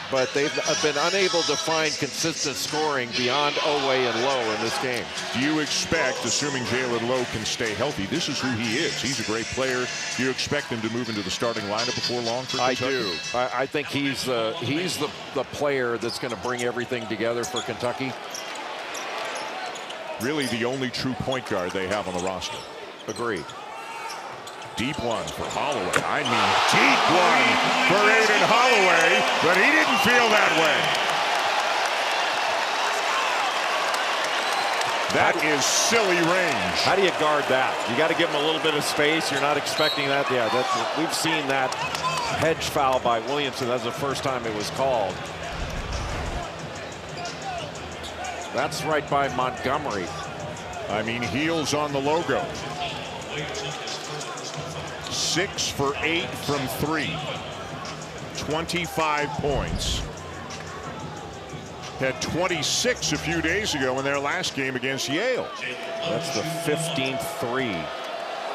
Speaker 2: But they've been unable to find consistent scoring beyond Oweh and Lowe in this game.
Speaker 1: Do you expect, assuming Jalen Lowe can stay healthy, this is who he is. He's a great player. Do you expect him to move into the starting lineup before long for Kentucky?
Speaker 2: I do. I think he's the player that's going to bring everything together for Kentucky.
Speaker 1: Really the only true point guard they have on the roster.
Speaker 2: Agreed.
Speaker 1: Deep one for Holloway. I mean, deep one for Aiden Holloway, but he didn't feel that way. That is silly range.
Speaker 2: How do you guard that? You got to give him a little bit of space. You're not expecting that. Yeah, we've seen that hedge foul by Williamson. That's the first time it was called. That's right by Montgomery.
Speaker 1: I mean, heels on the logo. 6 for 8 from 3. 25 points. Had 26 a few days ago in their last game against Yale.
Speaker 2: That's the 15th 3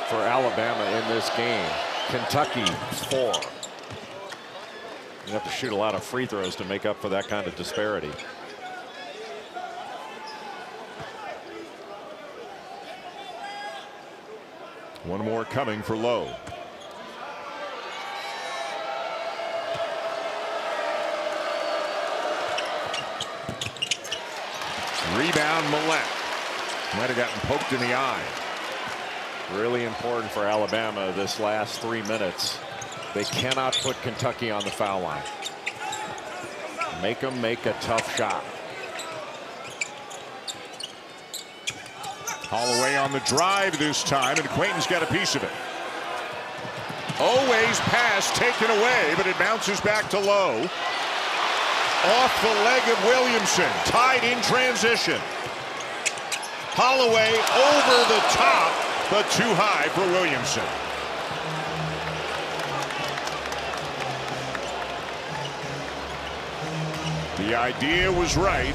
Speaker 2: for Alabama in this game. Kentucky 4. You have to shoot a lot of free throws to make up for that kind of disparity.
Speaker 1: One more coming for Lowe. Rebound, Millett. Might have gotten poked in the eye.
Speaker 2: Really important for Alabama this last 3 minutes. They cannot put Kentucky on the foul line. Make them make a tough shot.
Speaker 1: Holloway on the drive this time, and Quainton's got a piece of it. Always pass taken away, but it bounces back to Lowe. Off the leg of Williamson, tied in transition. Holloway over the top, but too high for Williamson. The idea was right,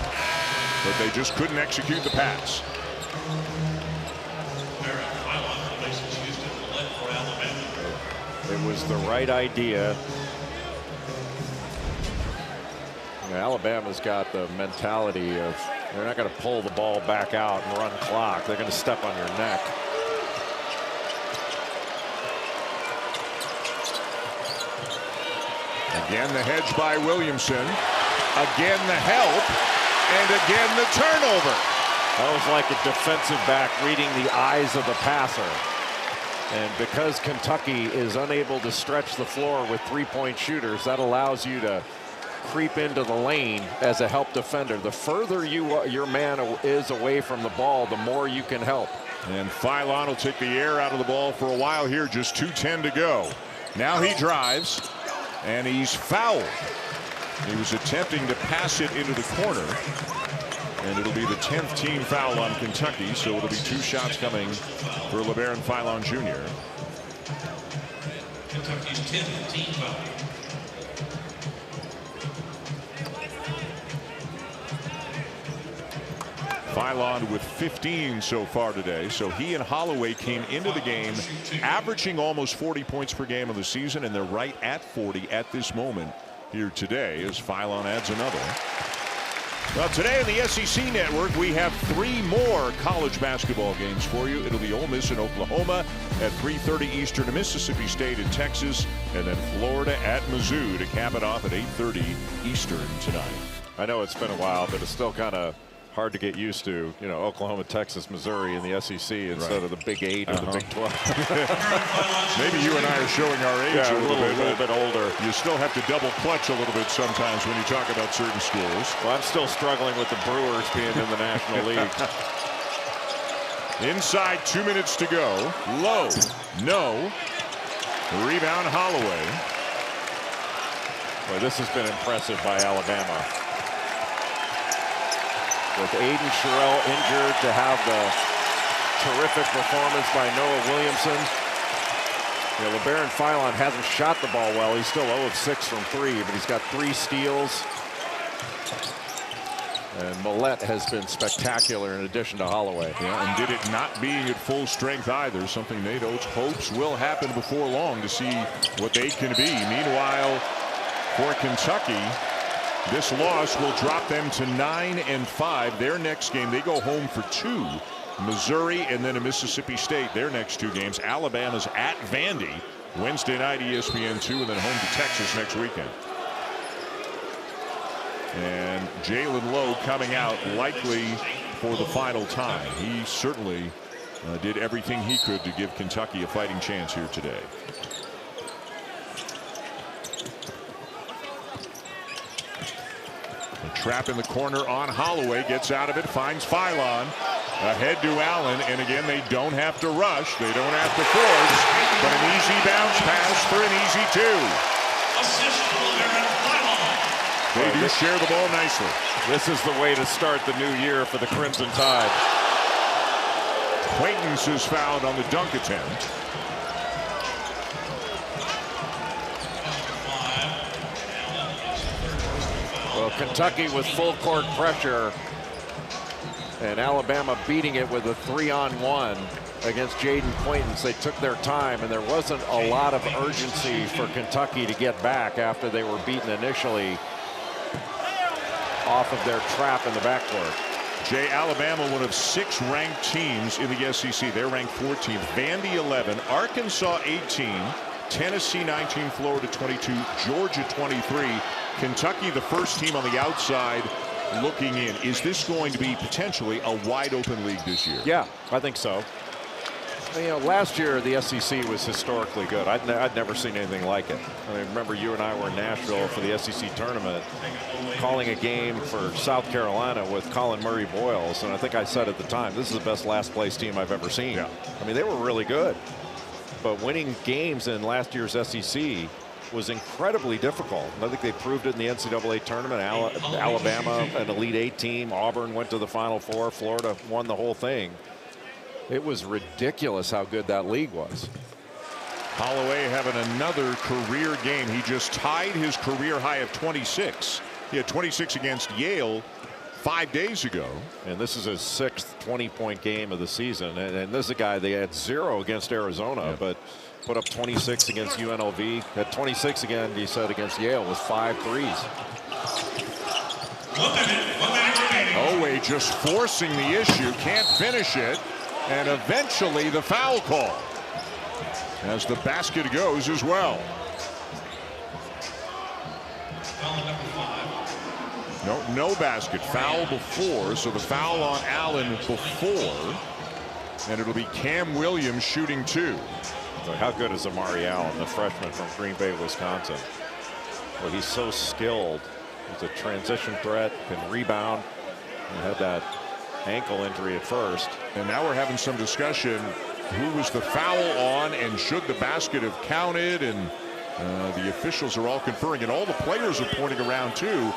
Speaker 1: but they just couldn't execute the pass.
Speaker 2: It was the right idea. Alabama's got the mentality of they're not going to pull the ball back out and run clock. They're going to step on your neck.
Speaker 1: Again, the hedge by Williamson. Again, the help. And again, the turnover.
Speaker 2: That was like a defensive back reading the eyes of the passer. And because Kentucky is unable to stretch the floor with three-point shooters, that allows you to creep into the lane as a help defender. The further your man is away from the ball, the more you can help.
Speaker 1: And Philon will take the air out of the ball for a while here. Just 2:10 to go. Now he drives, and he's fouled. He was attempting to pass it into the corner, and it'll be the 10th team foul on Kentucky, so it'll be 2 shots coming for LeBaron Philon Jr.
Speaker 5: Kentucky's 10th team foul.
Speaker 1: Philon with 15 so far today, so he and Holloway came into the game averaging almost 40 points per game of the season, and they're right at 40 at this moment here today as Philon adds another. Well, today on the SEC Network, we have 3 more college basketball games for you. It'll be Ole Miss in Oklahoma at 3:30 Eastern, to Mississippi State in Texas, and then Florida at Mizzou to cap it off at 8:30 Eastern tonight.
Speaker 2: I know it's been a while, but it's still kind of hard to get used to, you know, Oklahoma, Texas, Missouri in the SEC instead of the Big 8 or the Big 12.
Speaker 1: Maybe you and I are showing our age a
Speaker 2: little bit older.
Speaker 1: You still have to double clutch a little bit sometimes when you talk about certain schools.
Speaker 2: Well, I'm still struggling with the Brewers being in the National League.
Speaker 1: Inside 2 minutes to go. Low. No. Rebound Holloway.
Speaker 2: Boy, this has been impressive by Alabama. With Aiden Sherrill injured, to have the terrific performance by Noah Williamson. You know, LeBaron Philon hasn't shot the ball well. He's still 0 of 6 from 3, but he's got 3 steals. And Millett has been spectacular in addition to Holloway.
Speaker 1: Yeah, and did it not being at full strength either, something Nate Oates hopes will happen before long to see what they can be. Meanwhile, for Kentucky, this loss will drop them to 9-5. Their next game, they go home for 2. Missouri and then a Mississippi State. Their next 2 games. Alabama's at Vandy Wednesday night, ESPN2, and then home to Texas next weekend. And Jalen Lowe coming out likely for the final time. He certainly did everything he could to give Kentucky a fighting chance here today. Trap in the corner on Holloway, gets out of it, finds Philon. Ahead to Allen, and again, they don't have to rush, they don't have to force, but an easy bounce pass for an easy 2.
Speaker 5: Assist to LeBaron Philon.
Speaker 1: They do share the ball nicely.
Speaker 2: This is the way to start the new year for the Crimson Tide.
Speaker 1: Quaintance is fouled on the dunk attempt.
Speaker 2: Well, Kentucky with full court pressure, and Alabama beating it with a 3-on-1 against Jaden Quaintance. They took their time, and there wasn't a lot of urgency for Kentucky to get back after they were beaten initially off of their trap in the backcourt.
Speaker 1: Jay, Alabama, one of 6 ranked teams in the SEC. They're ranked 14th. Vandy 11, Arkansas 18, Tennessee 19, Florida 22, Georgia 23. Kentucky, the first team on the outside looking in. Is this going to be potentially a wide open league this year?
Speaker 2: Yeah, I think so. You know, last year the SEC was historically good. I'd never seen anything like it. I mean, remember you and I were in Nashville for the SEC tournament, calling a game for South Carolina with Colin Murray Boyles, and I think I said at the time, this is the best last place team I've ever seen.
Speaker 1: Yeah.
Speaker 2: I mean, they were really good, but winning games in last year's SEC was incredibly difficult. I think they proved it in the NCAA tournament. Alabama, an Elite 8 team. Auburn went to the Final Four. Florida won the whole thing. It was ridiculous how good that league was.
Speaker 1: Holloway having another career game. He just tied his career high of 26. He had 26 against Yale 5 days ago.
Speaker 2: And this is his 6th 20-point game of the season. And this is a guy, they had 0 against Arizona, but put up 26 against UNLV. Had 26 again, he said, against Yale with 5 threes.
Speaker 5: 1 minute remaining.
Speaker 1: Oweh just forcing the issue, can't finish it, and eventually the foul call as the basket goes as well.
Speaker 5: Foul number 5.
Speaker 1: No basket. Foul before, so the foul on Allen before, and it'll be Cam Williams shooting 2.
Speaker 2: So how good is Amari Allen, the freshman from Green Bay, Wisconsin? Well, he's so skilled. He's a transition threat, can rebound. He had that ankle injury at first.
Speaker 1: And now we're having some discussion. Who was the foul on, and should the basket have counted? And the officials are all conferring, and all the players are pointing around too,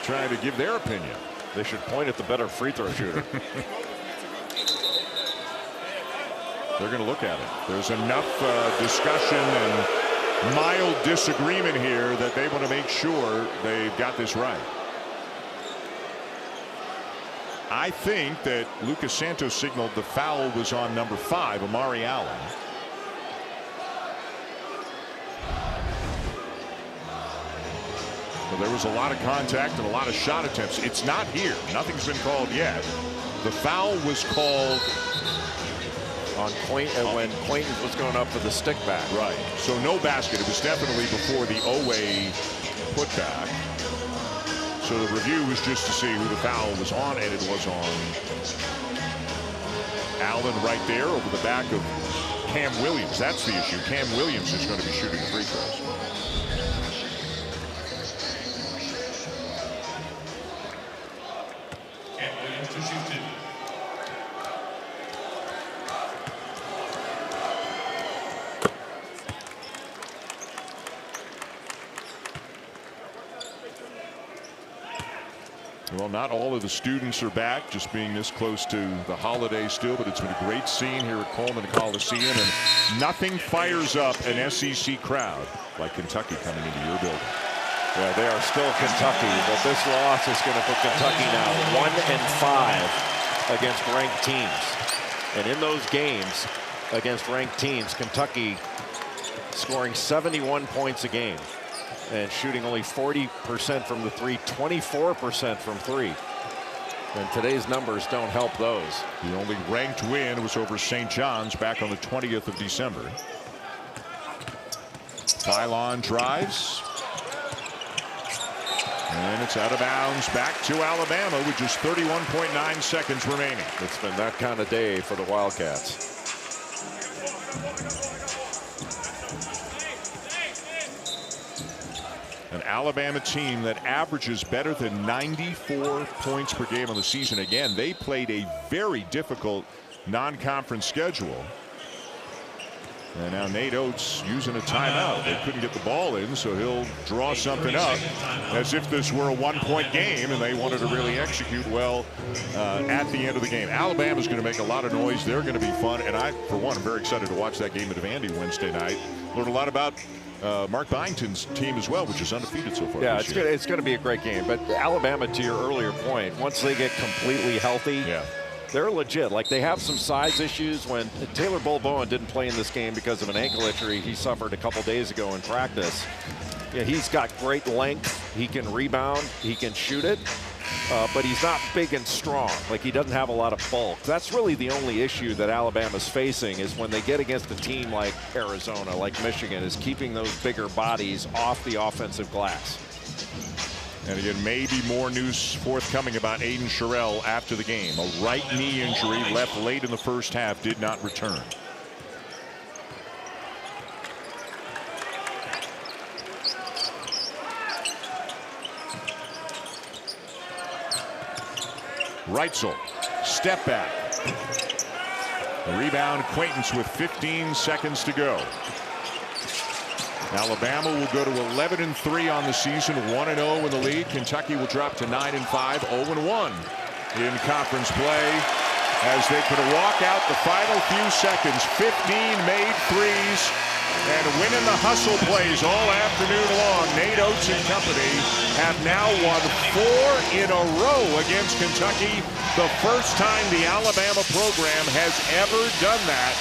Speaker 1: trying to give their opinion.
Speaker 2: They should point at the better free throw shooter.
Speaker 1: They're going to look at it. There's enough discussion and mild disagreement here that they want to make sure they've got this right. I think that Lucas Santos signaled the foul was on number 5, Amari Allen. Well, there was a lot of contact and a lot of shot attempts. It's not here. Nothing's been called yet. The foul was called
Speaker 2: on when Quaintance was going up for the stick back.
Speaker 1: Right. So no basket. It was definitely before the Oweh putback. So the review was just to see who the foul was on, and it was on Allen right there over the back of Cam Williams. That's the issue. Cam Williams is going to be shooting free throws.
Speaker 5: Cam Williams to shoot 2.
Speaker 1: Well, not all of the students are back, just being this close to the holiday still, but it's been a great scene here at Coleman Coliseum, and nothing fires up an SEC crowd like Kentucky coming into your building.
Speaker 2: Yeah, they are still Kentucky, but this loss is going to put Kentucky now 1-5 against ranked teams. And in those games against ranked teams, Kentucky scoring 71 points a game and shooting only 40% from the 3, 24% from 3. And today's numbers don't help those.
Speaker 1: The only ranked win was over St. John's back on the 20th of December. Pylon drives. And it's out of bounds back to Alabama with just 31.9 seconds remaining.
Speaker 2: It's been that kind of day for the Wildcats.
Speaker 1: An Alabama team that averages better than 94 points per game on the season. Again, they played a very difficult non-conference schedule. And now Nate Oates using a timeout. They couldn't get the ball in, so he'll draw something up as if this were a one-point game and they wanted to really execute well at the end of the game. Alabama's going to make a lot of noise. They're going to be fun. And I, for one, am very excited to watch that game at Vandy Wednesday night. Learned a lot about Mark Byington's team as well, which is undefeated so far.
Speaker 2: Yeah,
Speaker 1: this year.
Speaker 2: it's going to be a great game. But Alabama, to your earlier point, once they get completely healthy, they're legit. Like, they have some size issues. When Taylor Bull-Bowen didn't play in this game because of an ankle injury he suffered a couple days ago in practice. Yeah, he's got great length. He can rebound. He can shoot it. but he's not big and strong. Like, he doesn't have a lot of bulk. That's really the only issue that Alabama's facing, is when they get against a team like Arizona, like Michigan, is keeping those bigger bodies off the offensive glass.
Speaker 1: And again, maybe more news forthcoming about Aiden Sherrill after the game. A right knee injury, left late in the first half, did not return. Reitzel, step back. The rebound, Acquaintance with 15 seconds to go. Alabama will go to 11-3 on the season, 1-0 in the league. Kentucky will drop to 9-5, 0-1 in conference play, as they could walk out the final few seconds. 15 made threes and winning the hustle plays all afternoon long. Nate Oates and company have now won 4 in a row against Kentucky. The first time the Alabama program has ever done that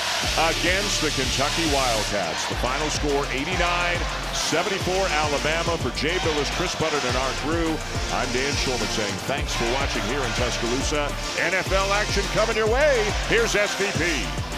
Speaker 1: against the Kentucky Wildcats. The final score, 89-74 Alabama. For Jay Billis, Chris Buttard, and our crew, I'm Dan Shulman saying thanks for watching here in Tuscaloosa. NFL action coming your way. Here's SVP.